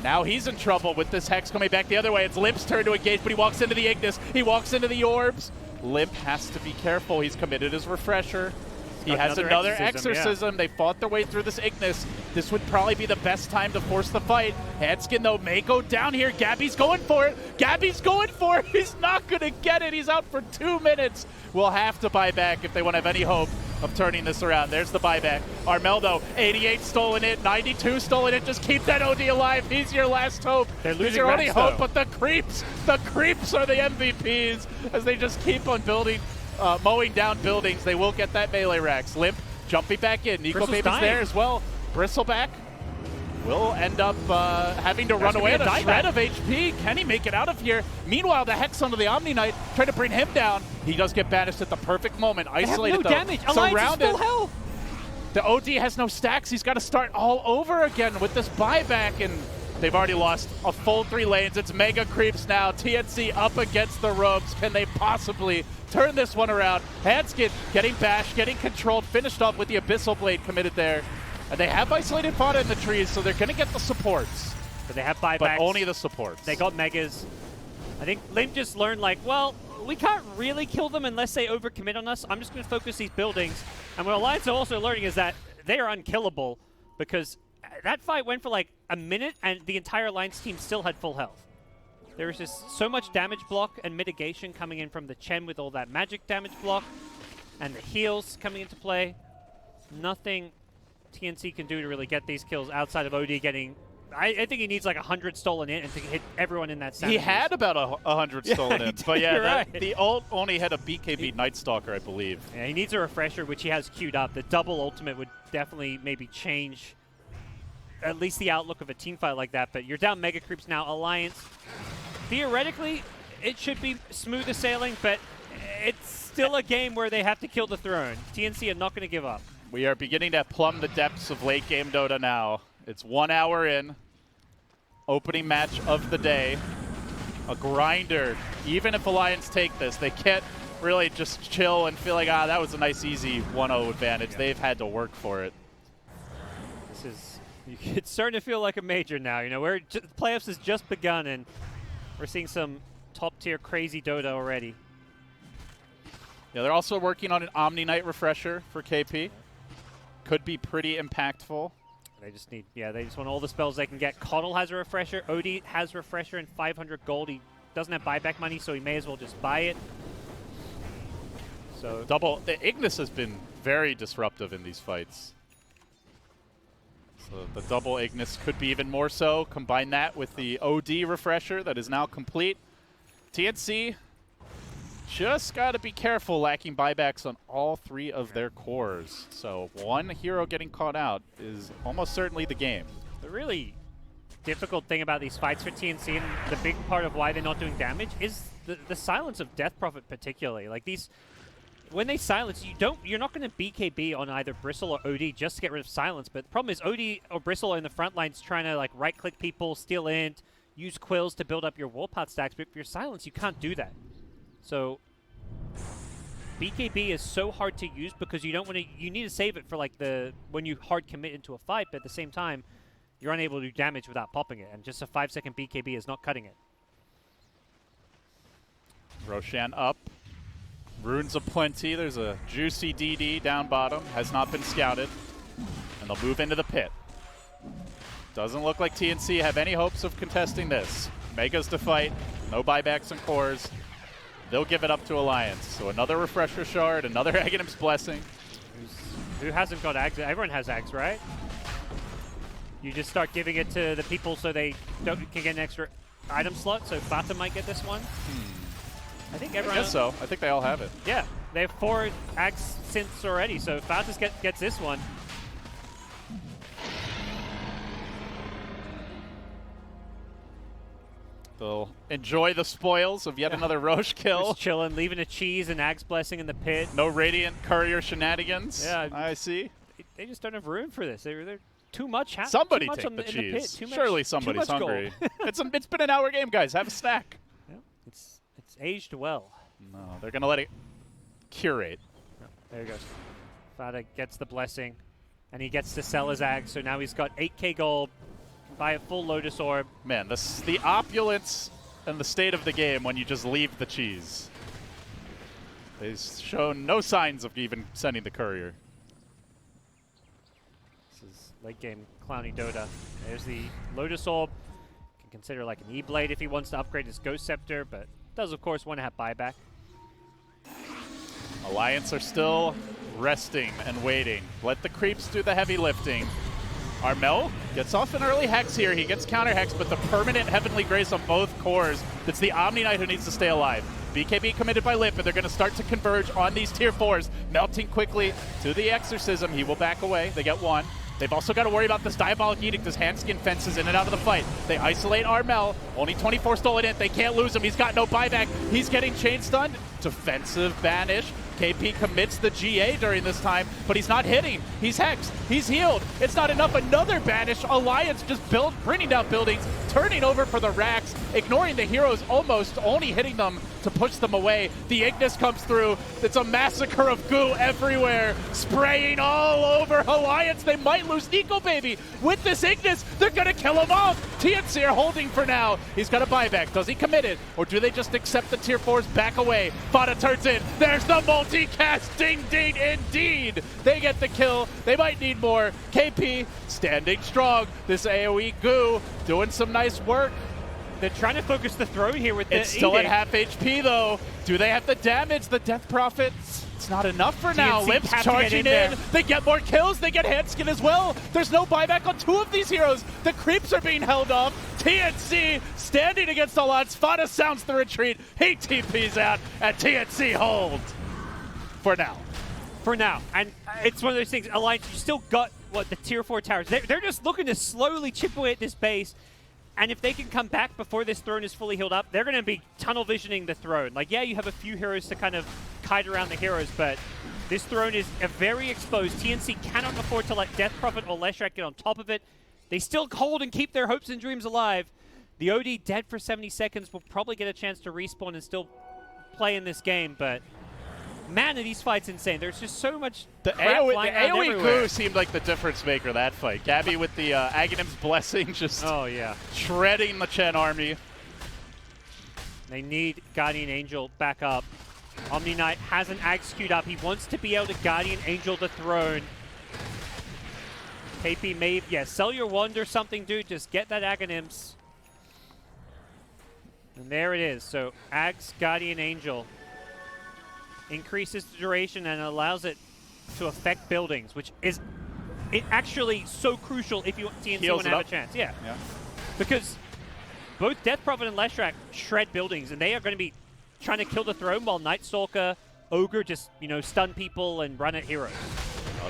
Now he's in trouble with this Hex coming back the other way. It's Limp's turn to engage, but he walks into the Ignis. He walks into the Orbs. Limp has to be careful. He's committed his Refresher. He has another exorcism. Yeah. They fought their way through this Ignis. This would probably be the best time to force the fight. Hanskin, though, may go down here. Gabby's going for it. Gabby's going for it. He's not going to get it. He's out for 2 minutes. We'll have to buy back if they want to have any hope of turning this around. There's the buyback. Armel, though, 88 stolen it, 92 stolen it. Just keep that OD alive. He's your last hope. He's your only hope, but the creeps are the MVPs as they just keep on building. Mowing down buildings. They will get that melee racks. Limp jumping back in. Nico Baby's there as well. Bristleback will end up having to run away at a shred of HP. Can he make it out of here? Meanwhile, the Hex onto the Omni Knight trying to bring him down. He does get banished at the perfect moment. Isolated though. Damage. Surrounded. Full health. The OD has no stacks. He's got to start all over again with this buyback, and they've already lost a full 3 lanes. It's mega creeps now. TNC up against the ropes. Can they possibly turn this one around? Hanskin getting bashed, getting controlled, finished off with the Abyssal Blade committed there. And they have isolated Fada in the trees, so they're going to get the supports. But they have buybacks. But only the supports. They got megas. I think Limp just learned, like, well, we can't really kill them unless they overcommit on us. I'm just going to focus these buildings. And what Alliance are also learning is that they are unkillable because that fight went for like a minute and the entire Alliance team still had full health. There was just so much damage block and mitigation coming in from the Chen with all that magic damage block and the heals coming into play. Nothing TNC can do to really get these kills outside of OD getting... I think he needs like 100 stolen in and to hit everyone in that sound. He had about 100 stolen in. But yeah, right. The ult only had a BKB Night Stalker, I believe. Yeah, he needs a Refresher, which he has queued up. The double ultimate would definitely maybe change at least the outlook of a team fight like that. But you're down Mega Creeps now. Alliance, theoretically, it should be smoother sailing, but it's still a game where they have to kill the throne. TNC are not going to give up. We are beginning to plumb the depths of late game Dota now. It's 1 hour in. Opening match of the day. A grinder. Even if Alliance take this, they can't really just chill and feel like, that was a nice, easy 1-0 advantage. Yeah. They've had to work for it. This is... It's starting to feel like a major now. You know, playoffs has just begun, and we're seeing some top-tier crazy Dota already. Yeah, they're also working on an Omni Knight Refresher for KP. Could be pretty impactful. They just need, they just want all the spells they can get. Connell has a Refresher. Odie has Refresher and 500 gold. He doesn't have buyback money, so he may as well just buy it. So the Ignis has been very disruptive in these fights. So the double Ignis could be even more so. Combine that with the OD Refresher that is now complete. TNC just got to be careful lacking buybacks on all 3 of their cores. So one hero getting caught out is almost certainly the game. The really difficult thing about these fights for TNC, and the big part of why they're not doing damage, is the silence of Death Prophet particularly. Like these, when they silence, you're not going to BKB on either Bristle or OD just to get rid of silence. But the problem is OD or Bristle are in the front lines trying to like right-click people, steal int, use quills to build up your Warpath stacks. But if you're silence, you can't do that. So BKB is so hard to use because you don't want to. You need to save it for like when you hard commit into a fight, but at the same time, you're unable to do damage without popping it, and just a 5-second BKB is not cutting it. Roshan up, runes aplenty. There's a juicy DD down bottom, has not been scouted, and they'll move into the pit. Doesn't look like TNC have any hopes of contesting this. Megas to fight, no buybacks and cores. They'll give it up to Alliance. So another Refresher Shard, another Aghanim's Blessing. Who hasn't got Ags? Everyone has Ags, right? You just start giving it to the people so they can get an extra item slot. So Fata might get this one. I think everyone. I guess so. I think they all have it. Yeah, they have 4 Ags synths already. So Fata gets this one. They'll enjoy the spoils of yet another Roche kill. Just chilling, leaving a cheese and Ag's Blessing in the pit. No Radiant Courier shenanigans. Yeah, I see. They just don't have room for this. They're too much. Somebody too much take on the in the pit, cheese. too much- Surely too somebody's much gold. hungry. It's been an hour game, guys. Have a snack. Yeah, it's aged well. No, they're going to let it curate. No, there he goes. Fada gets the blessing, and he gets to sell his ag, so now he's got 8k gold, buy a full Lotus Orb. Man, the opulence and the state of the game when you just leave the cheese. They've shown no signs of even sending the courier. This is late game Clowny Dota. There's the Lotus Orb. Can consider like an E-Blade if he wants to upgrade his Ghost Scepter, but does of course want to have buyback. Alliance are still resting and waiting. Let the creeps do the heavy lifting. Armel gets off an early Hex here. He gets counter Hex, but the permanent Heavenly Grace on both cores. It's the Omni Knight who needs to stay alive. BKB committed by Lip, and they're going to start to converge on these tier 4s. Melting quickly to the Exorcism. He will back away. They get one. They've also got to worry about this Diabolic Edict as Handskin fences in and out of the fight. They isolate Armel. Only 24 stolen in. They can't lose him. He's got no buyback. He's getting chain stunned. Defensive banish. KP commits the GA during this time, but he's not hitting. He's hexed. He's healed. It's not enough. Another banish. Alliance just bringing down buildings, turning over for the racks, ignoring the heroes almost, only hitting them to push them away. The Ignis comes through. It's a massacre of goo everywhere, spraying all over Alliance. They might lose Nico Baby. With this Ignis, they're going to kill him off. TNC are holding for now. He's got a buyback. Does he commit it? Or do they just accept the tier 4s back away? Fada turns in. There's the multi-cast. Ding, ding, indeed. They get the kill. They might need more. KP standing strong. This AoE goo doing some nice work. They're trying to focus the throne here with the It's still at Edict. half HP though. Do they have the damage? The Death Prophet? It's not enough for now. TNC Lips have to get charging in there. They get more kills. They get Handskin as well. There's no buyback on 2 of these heroes. The creeps are being held off. TNC standing against all odds. Fada sounds the retreat. He TP's out, and TNC hold for now. For now. And it's one of those things, Alliance, you still got, what, the tier 4 towers. They're just looking to slowly chip away at this base. And if they can come back before this throne is fully healed up, they're going to be tunnel visioning the throne. Like, yeah, you have a few heroes to kind of kite around the heroes, but this throne is very exposed. TNC cannot afford to let Death Prophet or Leshrac get on top of it. They still hold and keep their hopes and dreams alive. The OD dead for 70 seconds will probably get a chance to respawn and still play in this game, but man, are these fights insane. There's just so much The crap AoE, flying around goo everywhere. seemed like the difference maker that fight. Gabby with the Aghanim's Blessing just Oh, yeah. shredding the Chen army. They need Guardian Angel back up. Omni Knight has an Axe queued up. He wants to be able to Guardian Angel the throne. KP may, yeah, sell your wand or something, dude. Just get that Aghanims. And there it is. So Axe Guardian Angel increases the duration and allows it to affect buildings, which is actually so crucial if you TNC Heals want to it have up. a chance. Yeah. Yeah. Because both Death Prophet and Leshrac shred buildings, and they are going to be trying to kill the throne while Night Stalker, Ogre just, you know, stun people and run at heroes.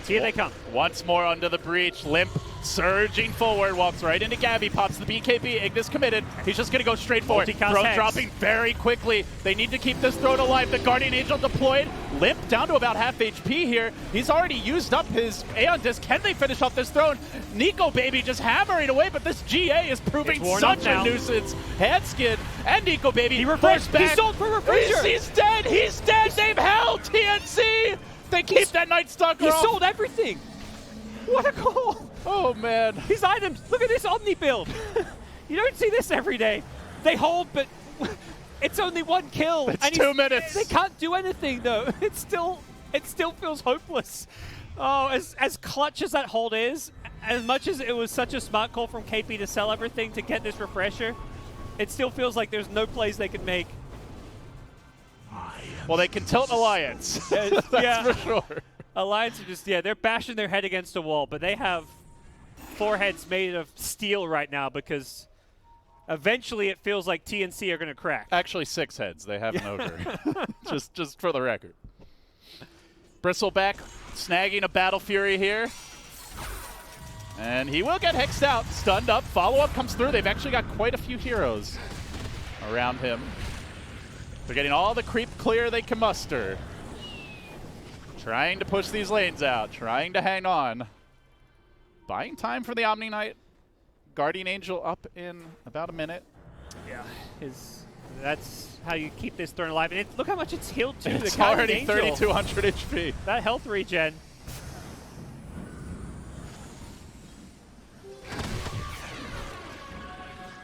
Here they come. Once more under the breach. Limp surging forward, walks right into Gabby, pops the BKB. Ignis committed. He's just going to go straight for it. Multicast Throne Hex. dropping very quickly. They need to keep this throne alive. The Guardian Angel deployed. Limp down to about half HP here. He's already used up his Aeon Disc. Can they finish off this throne? Nico Baby just hammering away, but this GA is proving It's worn such up a now. nuisance. Handskin and Nico Baby He forced refreshed. back. He sold for refresher. He's dead. He's dead. They've held TNC. They keep that Night Stalker He off. sold everything. What a call. Oh, man. His items. Look at this Omni build. You don't see this every day. They hold, but it's only 1 kill. It's and 2 minutes. They can't do anything, though. It still feels hopeless. Oh, as clutch as that hold is, as much as it was such a smart call from KP to sell everything to get this refresher, it still feels like there's no plays they can make. Well, they can tilt Alliance. That's yeah. for sure. Alliance are just, yeah, they're bashing their head against a wall, but they have foreheads made of steel right now because eventually it feels like TNC are going to crack. Actually, 6 heads. They have an ogre. just for the record. Bristleback snagging a Battle Fury here. And he will get hexed out, stunned up. Follow-up comes through. They've actually got quite a few heroes around him. They're getting all the creep clear they can muster. Trying to push these lanes out, trying to hang on. buying time for the Omni Knight. Guardian Angel up in about a minute. Yeah, that's how you keep this throne alive. And look how much it's healed too. It's the already Angel. 3,200 HP. That health regen.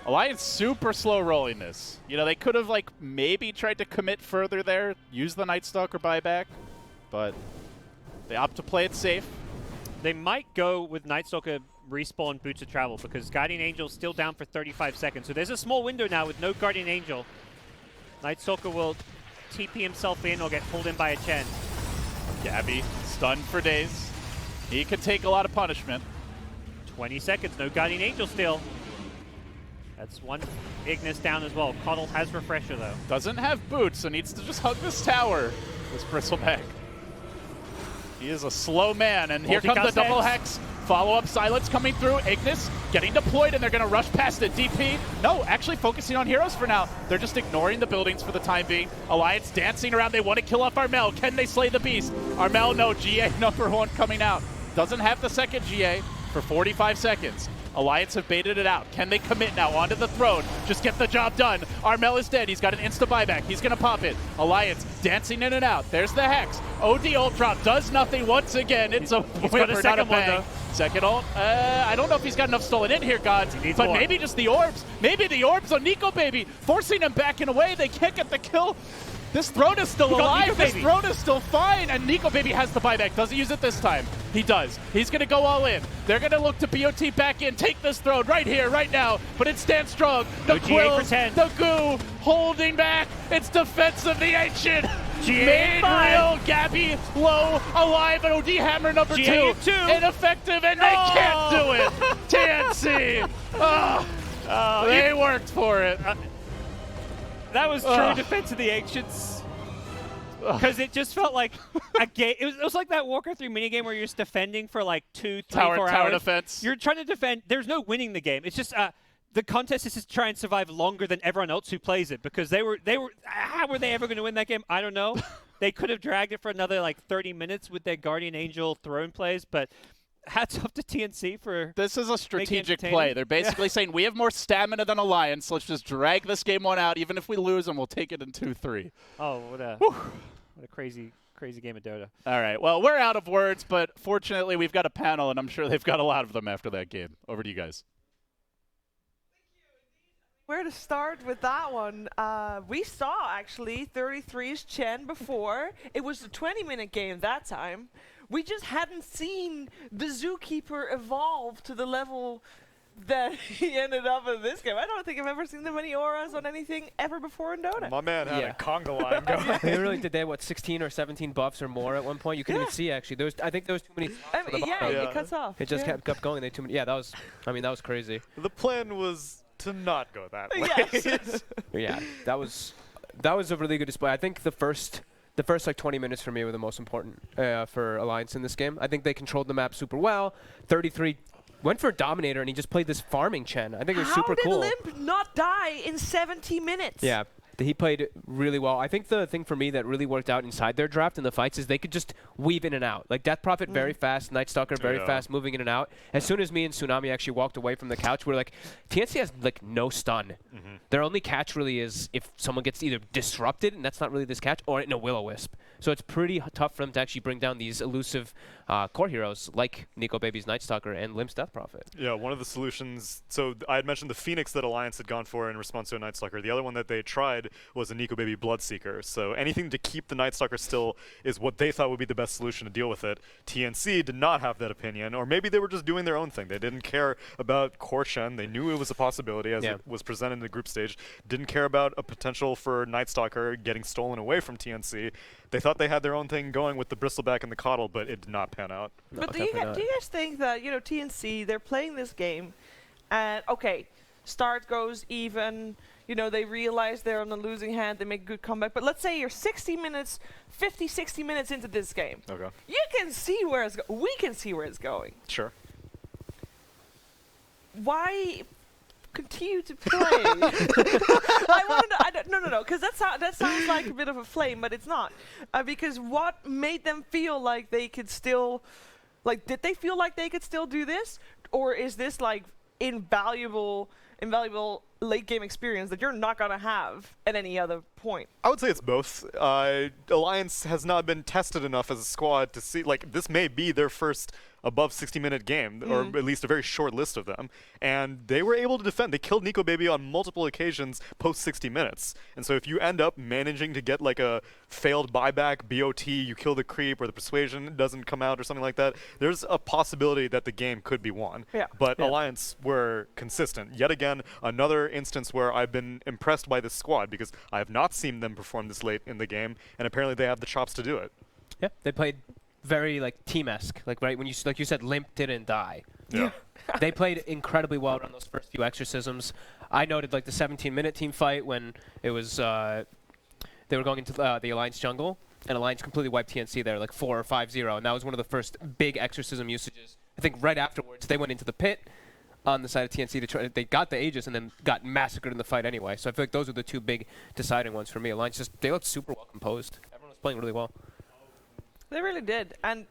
Alliance super slow rolling this. You know, they could have like maybe tried to commit further there, use the Night Stalker buyback, but they opt to play it safe. They might go with Night Stalker respawn Boots of Travel because Guardian Angel's still down for 35 seconds. So there's a small window now with no Guardian Angel. Night Stalker will TP himself in or get pulled in by a Chen. Gabby stunned for days. He could take a lot of punishment. 20 seconds, no Guardian Angel still. That's one Ignis down as well. Coddle has Refresher though. Doesn't have boots, so needs to just hug this tower. This Bristleback. He is a slow man, and here comes the double hex. Follow-up silence coming through. Ignis getting deployed, and they're going to rush past it. DP, no, actually focusing on heroes for now. They're just ignoring the buildings for the time being. Alliance dancing around. They want to kill off Armel. Can they slay the beast? Armel, no. GA #1 coming out. Doesn't have the second GA for 45 seconds. Alliance have baited it out. Can they commit now onto the throne? Just get the job done. Armel is dead. He's got an insta buyback. He's going to pop it. Alliance dancing in and out. There's the Hex. OD ult drop does nothing once again. It's a whimper, not a bang. Second ult. I don't know if he's got enough stolen in here, Gods. But more. Maybe just the orbs. Maybe the orbs on Nico Baby. Forcing him backing away. They can't get the kill. This throne is still alive. This throne is still fine. And Nico Baby has the buyback. Does he use it this time? He does. He's going to go all in. They're going to look to BOT back in. Take this throne right here, right now. But it stands strong. The Quills, the Goo, holding back. It's defense of the Ancient. Made real. Gabby low, alive. And OD Hammer number 2. Ineffective, and they can't do it. TNC. They worked for it. That was true defense of the Ancients. Because it just felt like a game. It was like that Warcraft 3 minigame where you're just defending for like 2, 3, 4 hours. Tower defense. You're trying to defend. There's no winning the game. It's just the contest is to try and survive longer than everyone else who plays it. Because they were. How were they ever going to win that game? I don't know. They could have dragged it for another like 30 minutes with their Guardian Angel throne plays, but. Hats off to TNC for this is a strategic play. They're basically saying we have more stamina than Alliance. Let's just drag this game one out. Even if we lose, and we'll take it in 2-3. Oh, what a crazy game of Dota. All right. Well, we're out of words, but fortunately we've got a panel, and I'm sure they've got a lot of them after that game. Over to you guys. Where to start with that one? We saw actually 33's Chen before. It was a 20-minute game that time. We just hadn't seen the Zookeeper evolve to the level that he ended up in this game. I don't think I've ever seen that many auras on anything ever before in Dota. My man had a conga line going. They really did. They had, what, 16 or 17 buffs or more at one point? You couldn't even see, actually. I think there was too many. It cuts off. It just kept going. They too many. Yeah, that was crazy. The plan was to not go that way. Yes. Yeah, that was a really good display. I think the first like 20 minutes for me were the most important for Alliance in this game. I think they controlled the map super well. 33 went for a Dominator, and he just played this farming Chen. I think it was super cool. How did Limp not die in 70 minutes? Yeah, he played really well. I think the thing for me that really worked out inside their draft in the fights is they could just weave in and out. Like Death Prophet very fast, Night Stalker very fast, moving in and out. As soon as me and Tsunami actually walked away from the couch, we're like, TNC has like no stun. Their only catch really is if someone gets either disrupted, and that's not really this catch, or in a Will-O-Wisp. So it's pretty tough for them to actually bring down these elusive core heroes like Nico Baby's Night Stalker and Limp's Death Prophet. Yeah, one of the solutions, so I had mentioned the Phoenix that Alliance had gone for in response to a Night Stalker. The other one that they tried was a Nico Baby Bloodseeker. So anything to keep the Night Stalker still is what they thought would be the best solution to deal with it. TNC did not have that opinion, or maybe they were just doing their own thing. They didn't care about Core Shen. They knew it was a possibility as it was presented in the group stage. Didn't care about a potential for Night Stalker getting stolen away from TNC. They thought they had their own thing going with the Bristleback and the Coddle, but it did not pan out. But do you guys think that, TNC, they're playing this game, and, okay, start goes even, they realize they're on the losing hand, they make a good comeback, but let's say you're 60 minutes, 50, 60 minutes into this game. Okay. You can see where it's going. We can see where it's going. Sure. Why continue to play? No, because that sounds like a bit of a flame, but it's not. Because what made them feel like they could still Like, did they feel like they could still do this? Or is this, like, invaluable late game experience that you're not going to have at any other point? I would say it's both. Alliance has not been tested enough as a squad to see, like, this may be their first above 60-minute game, or at least a very short list of them. And they were able to defend. They killed Nico Baby on multiple occasions post 60 minutes. And so if you end up managing to get like a failed buyback, BOT, you kill the creep, or the persuasion doesn't come out or something like that, there's a possibility that the game could be won. Yeah. But Alliance were consistent. Yet again, another instance where I've been impressed by this squad because I have not seen them perform this late in the game, and apparently they have the chops to do it. Yeah, they played very like team-esque, like right when you like you said, Limp didn't die. Yeah. They played incredibly well on those first few exorcisms. I noted like the 17-minute team fight when it was they were going into the Alliance jungle, and Alliance completely wiped TNC there, like 4 or 5-0, and that was one of the first big exorcism usages. I think right afterwards they went into the pit on the side of TNC to try. They got the Aegis and then got massacred in the fight anyway. So I feel like those are the two big deciding ones for me. Alliance they looked super well composed. Everyone was playing really well. They really did. And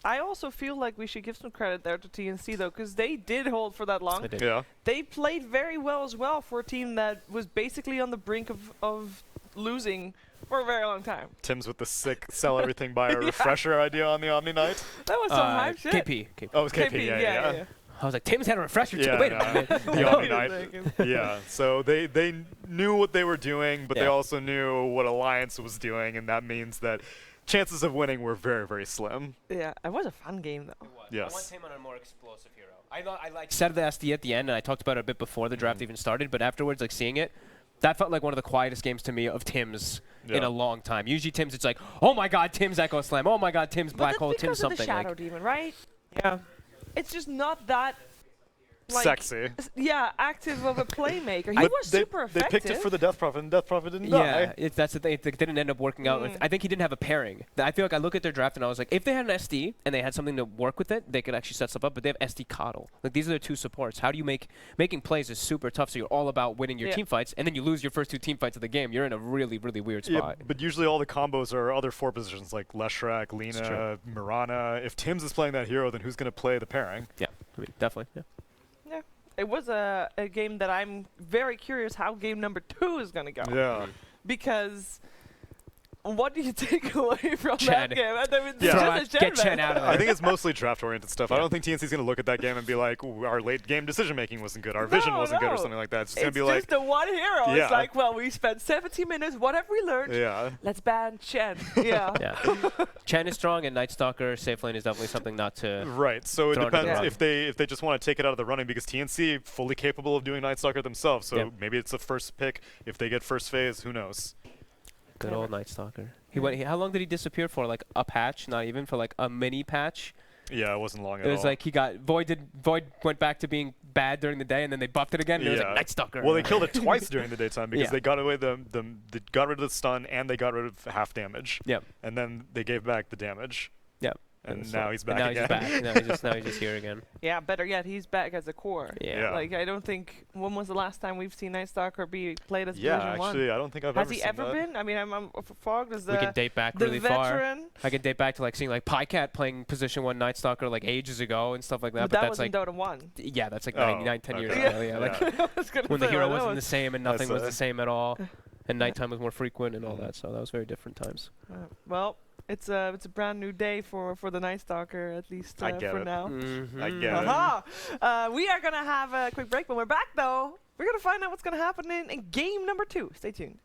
I also feel like we should give some credit there to TNC, though, because they did hold for that long. They did. Yeah. They played very well as well for a team that was basically on the brink of losing for a very long time. Tim's with the sick sell everything by a refresher idea on the Omni Night. That was some hype shit. KP. Oh, it was KP, yeah. I was like, Tim's had a refresher too. Yeah, Wait a no. minute. The Omni Night. Yeah, so they knew what they were doing, but they Yeah. also knew what Alliance was doing, and that means that chances of winning were very, very slim. Yeah, it was a fun game, though. Yes. I want Tim on a more explosive hero. I like said the SD at the end, and I talked about it a bit before the draft even started, but afterwards, like seeing it, that felt like one of the quietest games to me of Tim's in Yeah. a long time. Usually Tim's, it's like, oh my god, Tim's Echo Slam. Oh my god, Tim's Black Hole, Tim's Because of the something. Shadow Like, Demon, right? yeah. It's just not that, like, Sexy. Yeah, active of a playmaker. He But was they, super they effective. picked it for the Death Prophet, and Death Prophet didn't Yeah, die. that's the thing. It didn't end up working out. I think he didn't have a pairing. I feel like I look at their draft and I was like, if they had an SD and they had something to work with it, they could actually set stuff up. But they have SD Coddle. Like these are their two supports. How do you making plays is super tough. So you're all about winning your team fights, and then you lose your first two team fights of the game. You're in a really, really weird spot. Yeah, but usually all the combos are other 4 positions like Leshrac, Lina, Mirana. If Tim's is playing that hero, then who's going to play the pairing? Yeah, I mean, definitely. Yeah. It was a game that I'm very curious how game number 2 is going to go. Yeah. Because what do you take away from Chen. that game? I mean, Yeah. just a Get Chen Chen match. out of there. I think it's mostly draft-oriented stuff. I don't think TNC's going to look at that game and be like, "Ooh, our late-game decision-making wasn't good, our vision wasn't good," or something like that. It's just going It's to be like, just the one hero. Yeah. It's like, well, we spent 70 minutes. What have we learned? yeah. Let's ban Chen. Yeah. Yeah. Chen is strong, and Night Stalker safe lane is definitely something not to. Right, so it Thrown into depends the if they just want to take it out of the running, because TNC fully capable of doing Night Stalker themselves, so Yeah. maybe it's the first pick. If they get first phase, who knows? Good old Night Stalker. How long did he disappear for? Like a patch? Not even for like a mini patch. Yeah, it wasn't long at It all. was like Void went back to being bad during the day, and then they buffed it again. And it was like Night Stalker. Well, they killed it twice during the daytime because Yeah. they got away they got rid of the stun and they got rid of half damage. Yep. And then they gave back the damage. Yep. And So- now he's back now again. He's back. now he's just here again. Yeah, better yet, he's back as a core. Yeah. Like, I don't think, when was the last time we've seen Night Stalker be played as Yeah, Division 1? actually, I don't think I've Has ever he seen ever that. been? I mean, I'm fogged as We can date back the really far. veteran. I can date back to like seeing like Pycat playing position 1 Night Stalker like ages ago and stuff like that. But But that that's was like in Dota 1. yeah, that's like Oh, 10 years okay. ago. Yeah, like I was gonna when the say, hero that wasn't the was- same and nothing was That's the same at all, and nighttime was more frequent and all that. So that was very different times. Well, it's a brand new day for the Night Stalker, at least I get for it. now. I get it. Aha! We are gonna have a quick break. When we're back, though, we're gonna find out what's gonna happen in game number 2. Stay tuned.